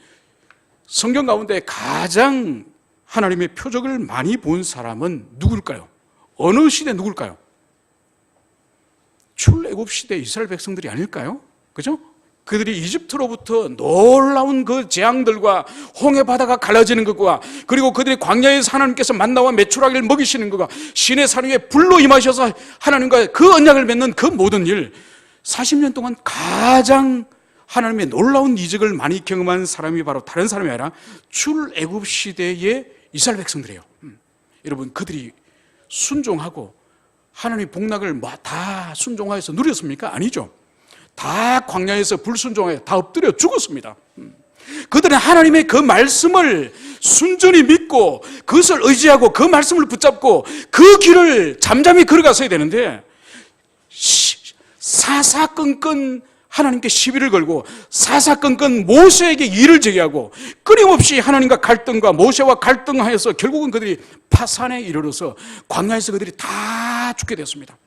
성경 가운데 가장 하나님의 표적을 많이 본 사람은 누굴까요? 어느 시대 누굴까요? 출애굽 시대 이스라엘 백성들이 아닐까요? 그죠? 그들이 이집트로부터 놀라운 그 재앙들과 홍해 바다가 갈라지는 것과 그리고 그들이 광야에서 하나님께서 만나와 메추라기를 먹이시는 것과 신의 산 위에 불로 임하셔서 하나님과 그 언약을 맺는 그 모든 일, 40년 동안 가장 하나님의 놀라운 이적을 많이 경험한 사람이 바로 다른 사람이 아니라 출애굽 시대의 이스라엘 백성들이에요. 여러분, 그들이 순종하고 하나님의 복락을 다 순종하여서 누렸습니까? 아니죠. 다 광야에서 불순종하여 다 엎드려 죽었습니다. 그들은 하나님의 그 말씀을 순전히 믿고 그것을 의지하고 그 말씀을 붙잡고 그 길을 잠잠히 걸어갔어야 되는데 사사건건 하나님께 시비를 걸고 사사건건 모세에게 일을 제기하고 끊임없이 하나님과 갈등과 모세와 갈등하여서 결국은 그들이 파산에 이르러서 광야에서 그들이 다 죽게 됐습니다.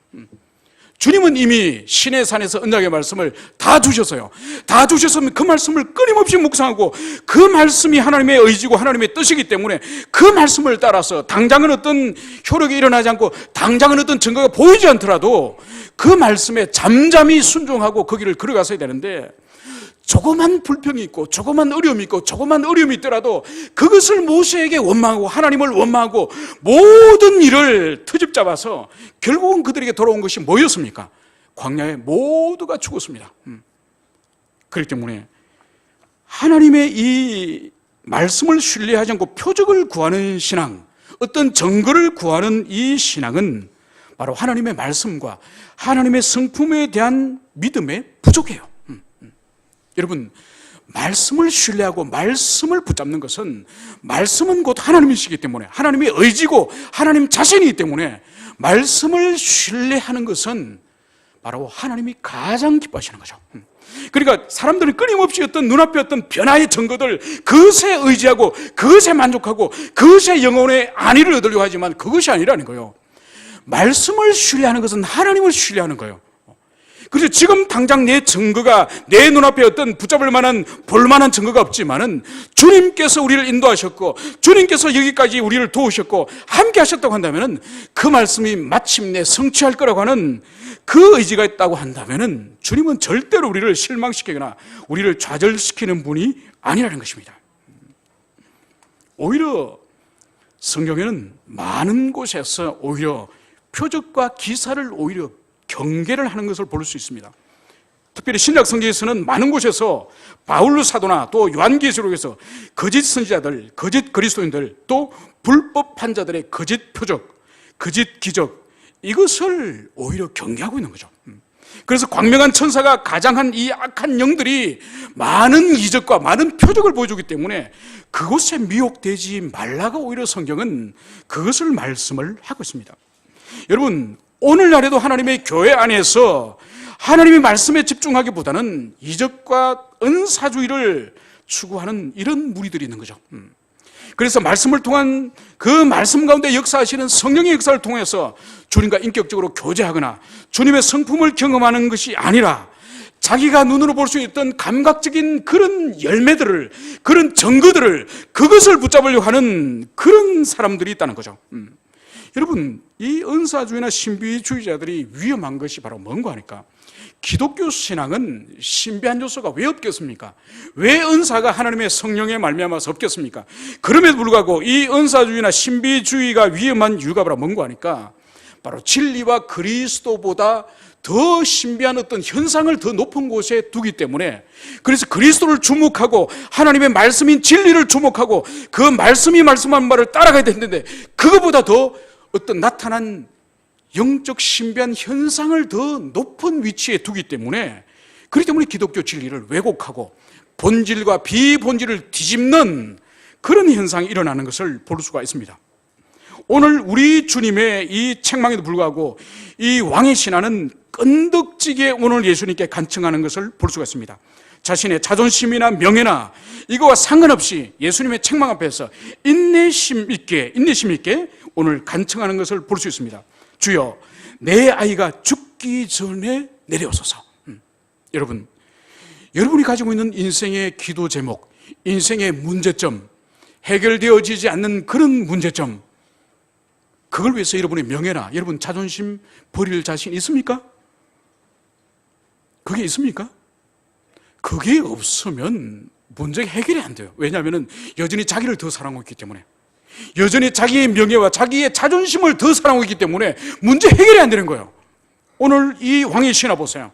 주님은 이미 신의 산에서 언약의 말씀을 다 주셨어요. 다 주셨으면 그 말씀을 끊임없이 묵상하고 그 말씀이 하나님의 의지고 하나님의 뜻이기 때문에 그 말씀을 따라서 당장은 어떤 효력이 일어나지 않고 당장은 어떤 증거가 보이지 않더라도 그 말씀에 잠잠히 순종하고 그 길을 걸어갔어야 되는데 조그만 불평이 있고 조그만 어려움이 있고 조그만 어려움이 있더라도 그것을 모세에게 원망하고 하나님을 원망하고 모든 일을 트집 잡아서 결국은 그들에게 돌아온 것이 뭐였습니까? 광야에 모두가 죽었습니다. 그렇기 때문에 하나님의 이 말씀을 신뢰하지 않고 표적을 구하는 신앙, 어떤 증거를 구하는 이 신앙은 바로 하나님의 말씀과 하나님의 성품에 대한 믿음에 부족해요. 여러분, 말씀을 신뢰하고 말씀을 붙잡는 것은 말씀은 곧 하나님이시기 때문에 하나님의 의지고 하나님 자신이기 때문에 말씀을 신뢰하는 것은 바로 하나님이 가장 기뻐하시는 거죠. 그러니까 사람들은 끊임없이 어떤 눈앞에 어떤 변화의 증거들 그것에 의지하고 그것에 만족하고 그것에 영혼의 안위를 얻으려고 하지만 그것이 아니라는 거예요. 말씀을 신뢰하는 것은 하나님을 신뢰하는 거예요. 그래서 지금 당장 내 증거가 내 눈앞에 어떤 붙잡을 만한 볼만한 증거가 없지만은 주님께서 우리를 인도하셨고 주님께서 여기까지 우리를 도우셨고 함께 하셨다고 한다면은 그 말씀이 마침내 성취할 거라고 하는 그 의지가 있다고 한다면은 주님은 절대로 우리를 실망시키거나 우리를 좌절시키는 분이 아니라는 것입니다. 오히려 성경에는 많은 곳에서 오히려 표적과 기사를 오히려 경계를 하는 것을 볼 수 있습니다. 특별히 신약 성경에서는 많은 곳에서 바울 사도나 또 요한계시록에서 거짓 선지자들, 거짓 그리스도인들, 또 불법 판자들의 거짓 표적, 거짓 기적, 이것을 오히려 경계하고 있는 거죠. 그래서 광명한 천사가 가장한 이 악한 영들이 많은 이적과 많은 표적을 보여주기 때문에 그곳에 미혹되지 말라고 오히려 성경은 그것을 말씀을 하고 있습니다. 여러분, 오늘날에도 하나님의 교회 안에서 하나님의 말씀에 집중하기보다는 이적과 은사주의를 추구하는 이런 무리들이 있는 거죠. 그래서 말씀을 통한 그 말씀 가운데 역사하시는 성령의 역사를 통해서 주님과 인격적으로 교제하거나 주님의 성품을 경험하는 것이 아니라 자기가 눈으로 볼 수 있던 감각적인 그런 열매들을, 그런 증거들을, 그것을 붙잡으려고 하는 그런 사람들이 있다는 거죠. 여러분, 이 은사주의나 신비주의자들이 위험한 것이 바로 뭔가 하니까, 기독교 신앙은 신비한 요소가 왜 없겠습니까? 왜 은사가 하나님의 성령에 말미암아서 없겠습니까? 그럼에도 불구하고 이 은사주의나 신비주의가 위험한 이유가 바로 뭔가 하니까, 바로 진리와 그리스도보다 더 신비한 어떤 현상을 더 높은 곳에 두기 때문에, 그래서 그리스도를 주목하고 하나님의 말씀인 진리를 주목하고 그 말씀이 말씀한 말을 따라가야 되는데, 그거보다 더 어떤 나타난 영적 신비한 현상을 더 높은 위치에 두기 때문에, 그렇기 때문에 기독교 진리를 왜곡하고 본질과 비본질을 뒤집는 그런 현상이 일어나는 것을 볼 수가 있습니다. 오늘 우리 주님의 이 책망에도 불구하고 이 왕의 신하는 끈덕지게 오늘 예수님께 간청하는 것을 볼 수가 있습니다. 자신의 자존심이나 명예나 이거와 상관없이 예수님의 책망 앞에서 인내심 있게 오늘 간청하는 것을 볼 수 있습니다. 주여, 내 아이가 죽기 전에 내려오소서. 여러분이 가지고 있는 인생의 기도 제목, 인생의 문제점, 해결되어지지 않는 그런 문제점, 그걸 위해서 여러분의 명예나 여러분 자존심 버릴 자신 있습니까? 그게 있습니까? 그게 없으면 문제가 해결이 안 돼요. 왜냐하면 여전히 자기를 더 사랑하고 있기 때문에, 여전히 자기의 명예와 자기의 자존심을 더 사랑하고 있기 때문에 문제 해결이 안 되는 거예요. 오늘 이 왕의 신하 보세요.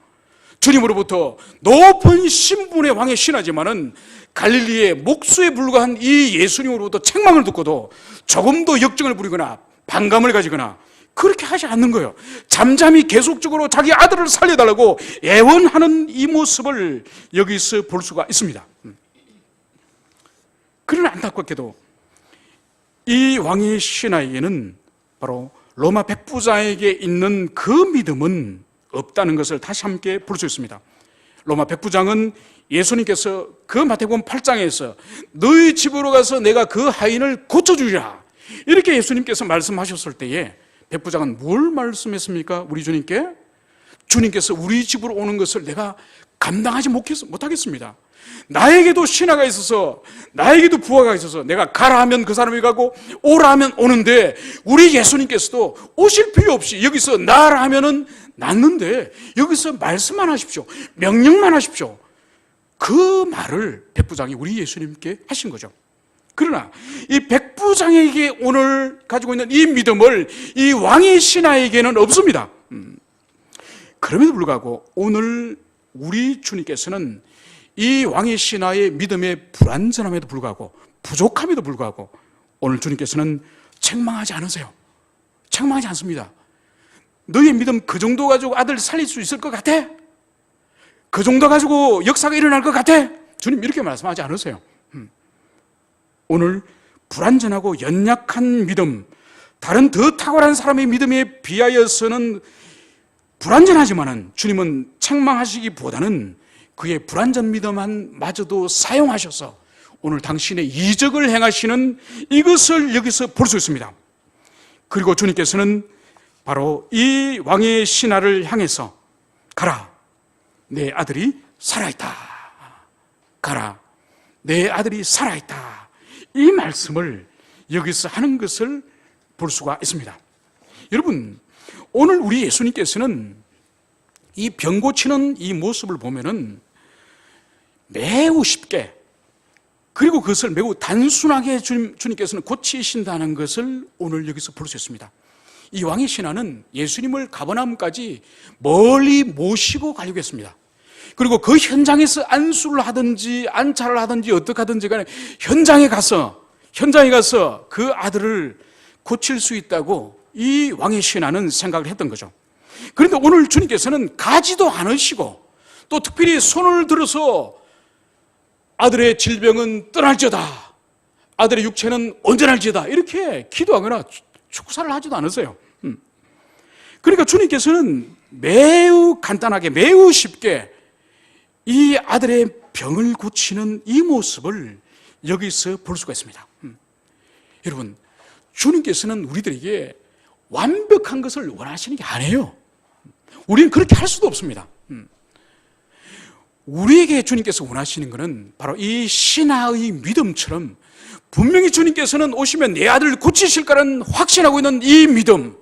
주님으로부터 높은 신분의 왕의 신하지만은 갈릴리의 목수에 불과한 이 예수님으로부터 책망을 듣고도 조금도 역정을 부리거나 반감을 가지거나 그렇게 하지 않는 거예요. 잠잠히 계속적으로 자기 아들을 살려달라고 애원하는 이 모습을 여기서 볼 수가 있습니다. 그러나 안타깝게도 이 왕의 신하에게는 바로 로마 백부장에게 있는 그 믿음은 없다는 것을 다시 함께 볼 수 있습니다. 로마 백부장은 예수님께서 그 마태복음 8장에서 너희 집으로 가서 내가 그 하인을 고쳐주리라 이렇게 예수님께서 말씀하셨을 때에 백부장은 뭘 말씀했습니까? 우리 주님께? 주님께서 우리 집으로 오는 것을 내가 감당하지 못하겠습니다. 나에게도 신하가 있어서, 나에게도 부하가 있어서 내가 가라 하면 그 사람이 가고 오라 하면 오는데, 우리 예수님께서도 오실 필요 없이 여기서 나라 하면은 낫는데 여기서 말씀만 하십시오, 명령만 하십시오, 그 말을 백부장이 우리 예수님께 하신 거죠. 그러나 이 백부장에게 오늘 가지고 있는 이 믿음을 이 왕의 신하에게는 없습니다. 그럼에도 불구하고 오늘 우리 주님께서는 이 왕의 신하의 믿음의 불완전함에도 불구하고, 부족함에도 불구하고 오늘 주님께서는 책망하지 않으세요. 책망하지 않습니다. 너의 믿음 그 정도 가지고 아들 살릴 수 있을 것 같아? 그 정도 가지고 역사가 일어날 것 같아? 주님 이렇게 말씀하지 않으세요. 오늘 불완전하고 연약한 믿음, 다른 더 탁월한 사람의 믿음에 비하여서는 불완전하지만은 주님은 책망하시기보다는 그의 불완전 믿음만 마저도 사용하셔서 오늘 당신의 이적을 행하시는 이것을 여기서 볼 수 있습니다. 그리고 주님께서는 바로 이 왕의 신하를 향해서 가라, 내 아들이 살아있다. 가라, 내 아들이 살아있다. 이 말씀을 여기서 하는 것을 볼 수가 있습니다. 여러분, 오늘 우리 예수님께서는 이 병 고치는 이 모습을 보면은 매우 쉽게, 그리고 그것을 매우 단순하게 주님께서는 고치신다는 것을 오늘 여기서 볼 수 있습니다. 이 왕의 신하는 예수님을 가버나움까지 멀리 모시고 가려고 했습니다. 그리고 그 현장에서 안수를 하든지 안차를 하든지 어떻게 하든지 간에 현장에 가서 그 아들을 고칠 수 있다고 이 왕의 신하는 생각을 했던 거죠. 그런데 오늘 주님께서는 가지도 않으시고 또 특별히 손을 들어서 아들의 질병은 떠날지어다, 아들의 육체는 온전할지어다 이렇게 기도하거나 축사를 하지도 않으세요. 그러니까 주님께서는 매우 간단하게, 매우 쉽게 이 아들의 병을 고치는 이 모습을 여기서 볼 수가 있습니다. 여러분, 주님께서는 우리들에게 완벽한 것을 원하시는 게 아니에요. 우리는 그렇게 할 수도 없습니다. 우리에게 주님께서 원하시는 것은 바로 이 신하의 믿음처럼 분명히 주님께서는 오시면 내 아들을 고치실 거라는 확신하고 있는 이 믿음,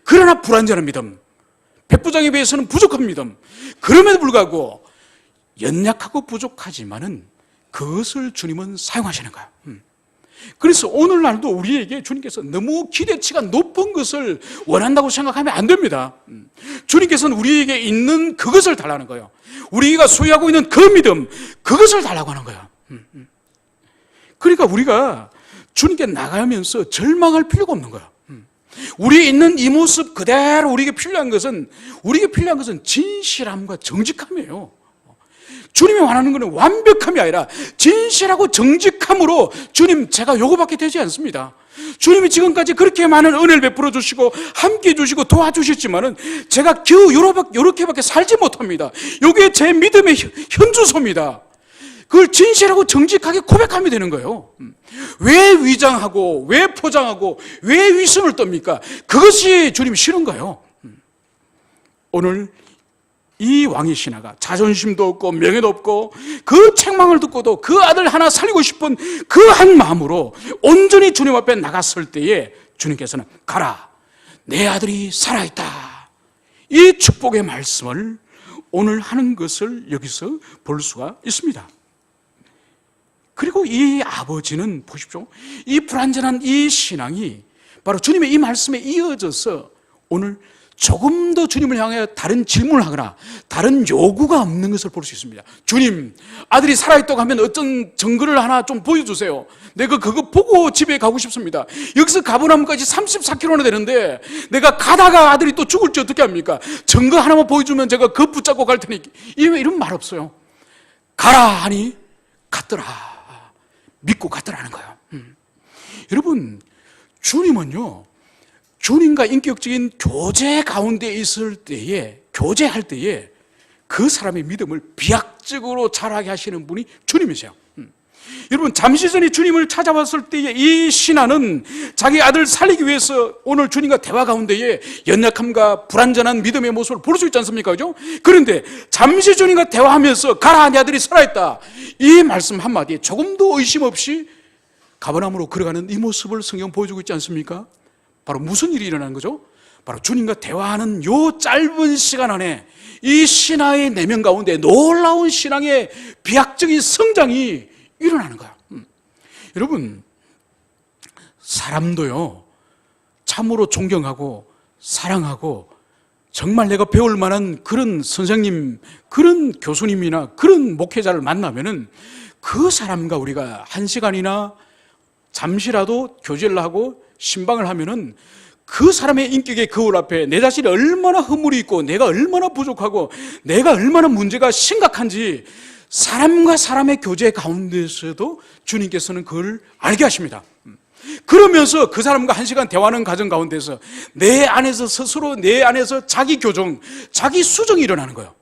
그러나 불완전한 믿음, 백부장에 비해서는 부족한 믿음, 그럼에도 불구하고 연약하고 부족하지만은 그것을 주님은 사용하시는 거예요. 그래서 오늘날도 우리에게 주님께서 너무 기대치가 높은 것을 원한다고 생각하면 안 됩니다. 주님께서는 우리에게 있는 그것을 달라는 거예요. 우리가 소유하고 있는 그 믿음, 그것을 달라고 하는 거예요. 그러니까 우리가 주님께 나가면서 절망할 필요가 없는 거예요. 우리 있는 이 모습 그대로 우리에게 필요한 것은 진실함과 정직함이에요. 주님이 원하는 것은 완벽함이 아니라 진실하고 정직함으로 주님, 제가 요거밖에 되지 않습니다. 주님이 지금까지 그렇게 많은 은혜를 베풀어 주시고 함께 해주시고 도와주셨지만은 제가 겨우 요렇게밖에 살지 못합니다. 요게 제 믿음의 현주소입니다. 그걸 진실하고 정직하게 고백하면 되는 거예요. 왜 위장하고 왜 포장하고 왜 위선을 떱니까? 그것이 주님이 싫은 거예요. 오늘 이 왕의 신하가 자존심도 없고 명예도 없고 그 책망을 듣고도 그 아들 하나 살리고 싶은 그 한 마음으로 온전히 주님 앞에 나갔을 때에 주님께서는 가라, 내 아들이 살아있다, 이 축복의 말씀을 오늘 하는 것을 여기서 볼 수가 있습니다. 그리고 이 아버지는 보십시오, 이 불완전한 이 신앙이 바로 주님의 이 말씀에 이어져서 오늘 조금 더 주님을 향해 다른 질문을 하거나 다른 요구가 없는 것을 볼 수 있습니다. 주님, 아들이 살아있다고 하면 어떤 증거를 하나 좀 보여주세요. 내가 그거 보고 집에 가고 싶습니다. 여기서 가버나움까지 34km나 되는데 내가 가다가 아들이 또 죽을지 어떻게 합니까? 증거 하나만 보여주면 제가 그 붙잡고 갈 테니, 이런 말 없어요. 가라 하니 갔더라, 믿고 갔더라는 거예요. 여러분, 주님은요, 주님과 인격적인 교제 가운데 있을 때에, 교제할 때에 그 사람의 믿음을 비약적으로 자라게 하시는 분이 주님이세요. 여러분, 잠시 전에 주님을 찾아왔을 때에 이 신하는 자기 아들 살리기 위해서 오늘 주님과 대화 가운데에 연약함과 불완전한 믿음의 모습을 볼 수 있지 않습니까? 그죠? 그런데 잠시 주님과 대화하면서 가라, 네 아들이 살아있다, 이 말씀 한마디에 조금도 의심 없이 가버나움으로 걸어가는 이 모습을 성경 보여주고 있지 않습니까? 바로 무슨 일이 일어나는 거죠? 바로 주님과 대화하는 요 짧은 시간 안에 이 신하의 내면 가운데 놀라운 신앙의 비약적인 성장이 일어나는 거야. 여러분, 사람도요, 참으로 존경하고 사랑하고 정말 내가 배울 만한 그런 선생님, 그런 교수님이나 그런 목회자를 만나면은 그 사람과 우리가 한 시간이나 잠시라도 교제를 하고 신방을 하면은 그 사람의 인격의 거울 앞에 내 자신이 얼마나 허물이 있고 내가 얼마나 부족하고 내가 얼마나 문제가 심각한지 사람과 사람의 교제 가운데서도 주님께서는 그걸 알게 하십니다. 그러면서 그 사람과 한 시간 대화하는 과정 가운데서 내 안에서 스스로, 내 안에서 자기 교정, 자기 수정이 일어나는 거예요.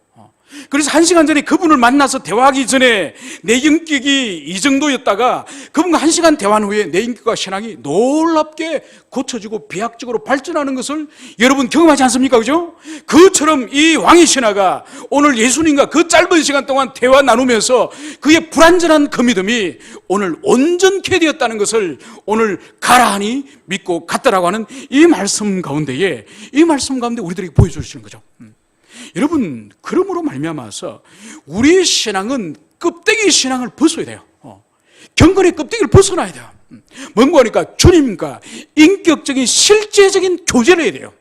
그래서 한 시간 전에 그분을 만나서 대화하기 전에 내 인격이 이 정도였다가 그분과 한 시간 대화한 후에 내 인격과 신앙이 놀랍게 고쳐지고 비약적으로 발전하는 것을 여러분 경험하지 않습니까? 그죠? 그처럼 이 왕의 신하가 오늘 예수님과 그 짧은 시간 동안 대화 나누면서 그의 불완전한 그 믿음이 오늘 온전케 되었다는 것을 오늘 가라 하니 믿고 갔더라고 하는 이 말씀 가운데 우리들에게 보여주시는 거죠. 여러분, 그러므로 말미암아서 우리의 신앙은 껍데기 신앙을 벗어야 돼요. 경건의 껍데기를 벗어나야 돼요. 뭔가 하니까 주님과 인격적인 실제적인 교제를 해야 돼요.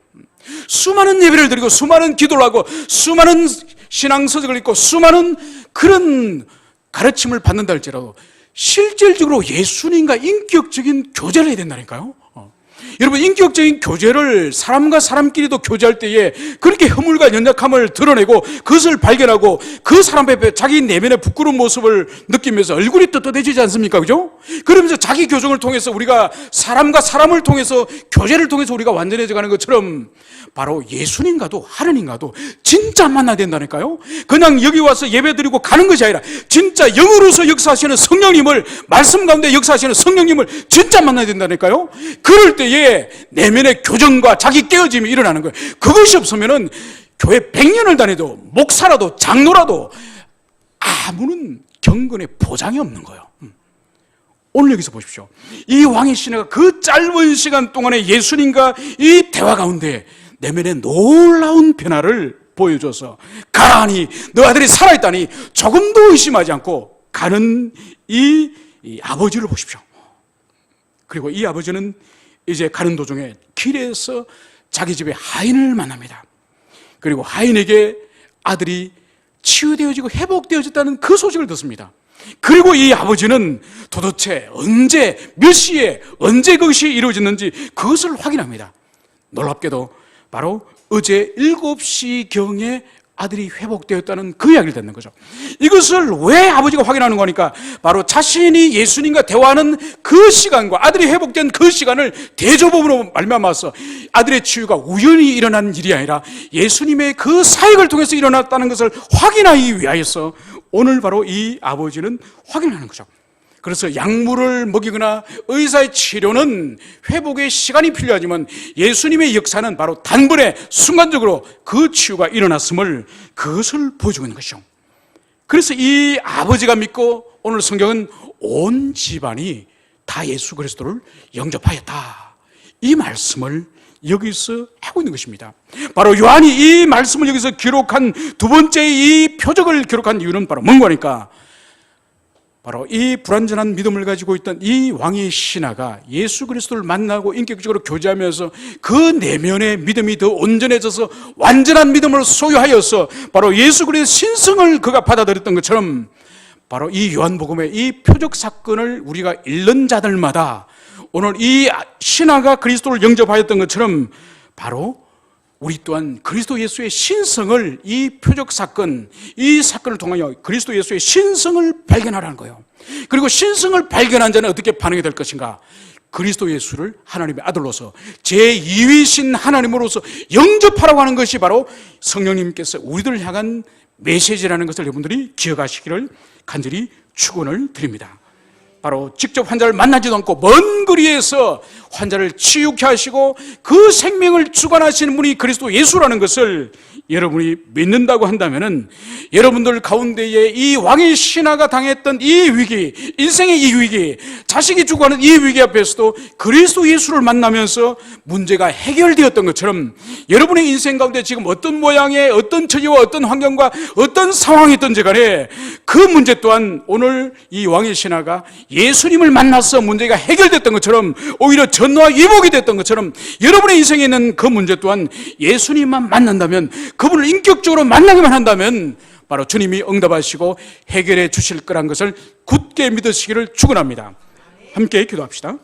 수많은 예배를 드리고 수많은 기도를 하고 수많은 신앙서적을 읽고 수많은 그런 가르침을 받는다 할지라도 실질적으로 예수님과 인격적인 교제를 해야 된다니까요. 여러분, 인격적인 교제를 사람과 사람끼리도 교제할 때에 그렇게 허물과 연약함을 드러내고 그것을 발견하고 그 사람 앞에 자기 내면의 부끄러운 모습을 느끼면서 얼굴이 떳떳해지지 않습니까? 그죠? 그러면서 자기 교정을 통해서 우리가 사람과 사람을 통해서 교제를 통해서 우리가 완전해져 가는 것처럼 바로 예수님과도 하느님과도 진짜 만나야 된다니까요. 그냥 여기 와서 예배드리고 가는 것이 아니라 진짜 영으로서 역사하시는 성령님을, 말씀 가운데 역사하시는 성령님을 진짜 만나야 된다니까요. 그럴 때에 내면의 교정과 자기 깨어짐이 일어나는 거예요. 그것이 없으면은 교회 100년을 다녀도 목사라도 장로라도 아무런 경건의 보장이 없는 거예요. 오늘 여기서 보십시오. 이 왕의 신하가 그 짧은 시간 동안에 예수님과 이 대화 가운데 내면에 놀라운 변화를 보여줘서 가라하니 너 아들이 살아있다니 조금도 의심하지 않고 가는 이 아버지를 보십시오. 그리고 이 아버지는 이제 가는 도중에 길에서 자기 집에 하인을 만납니다. 그리고 하인에게 아들이 치유되어지고 회복되어졌다는 그 소식을 듣습니다. 그리고 이 아버지는 도대체 언제, 몇 시에, 언제 그것이 이루어졌는지 그것을 확인합니다. 놀랍게도 바로 어제 7시경에 아들이 회복되었다는 그 이야기를 듣는 거죠. 이것을 왜 아버지가 확인하는 거니까 바로 자신이 예수님과 대화하는 그 시간과 아들이 회복된 그 시간을 대조법으로 말미암아서 아들의 치유가 우연히 일어난 일이 아니라 예수님의 그 사역을 통해서 일어났다는 것을 확인하기 위하여서 오늘 바로 이 아버지는 확인하는 거죠. 그래서 약물을 먹이거나 의사의 치료는 회복의 시간이 필요하지만 예수님의 역사는 바로 단번에 순간적으로 그 치유가 일어났음을 그것을 보여주고 있는 것이죠. 그래서 이 아버지가 믿고 오늘 성경은 온 집안이 다 예수 그리스도를 영접하였다, 이 말씀을 여기서 하고 있는 것입니다. 바로 요한이 이 말씀을 여기서 기록한 두 번째 이 표적을 기록한 이유는 바로 뭔가 하니까 바로 이 불완전한 믿음을 가지고 있던 이 왕의 신하가 예수 그리스도를 만나고 인격적으로 교제하면서 그 내면의 믿음이 더 온전해져서 완전한 믿음을 소유하여서 바로 예수 그리스도의 신성을 그가 받아들였던 것처럼 바로 이 요한복음의 이 표적 사건을 우리가 읽는 자들마다 오늘 이 신하가 그리스도를 영접하였던 것처럼 바로 우리 또한 그리스도 예수의 신성을, 이 표적 사건, 이 사건을 통하여 그리스도 예수의 신성을 발견하라는 거예요. 그리고 신성을 발견한 자는 어떻게 반응이 될 것인가? 그리스도 예수를 하나님의 아들로서 제2위신 하나님으로서 영접하라고 하는 것이 바로 성령님께서 우리들을 향한 메시지라는 것을 여러분들이 기억하시기를 간절히 축원을 드립니다. 바로 직접 환자를 만나지도 않고 먼 거리에서 환자를 치유케 하시고 그 생명을 주관하시는 분이 그리스도 예수라는 것을 여러분이 믿는다고 한다면은 여러분들 가운데에 이 왕의 신하가 당했던 이 위기, 인생의 이 위기, 자식이 죽어가는 이 위기 앞에서도 그리스도 예수를 만나면서 문제가 해결되었던 것처럼 여러분의 인생 가운데 지금 어떤 모양의 어떤 처지와 어떤 환경과 어떤 상황이 있든지 간에 그 문제 또한 오늘 이 왕의 신하가 예수님을 만나서 문제가 해결됐던 것처럼 오히려 전노와 위복이 됐던 것처럼 여러분의 인생에 있는 그 문제 또한 예수님만 만난다면, 그분을 인격적으로 만나기만 한다면 바로 주님이 응답하시고 해결해 주실 거란 것을 굳게 믿으시기를 축원합니다. 함께 기도합시다.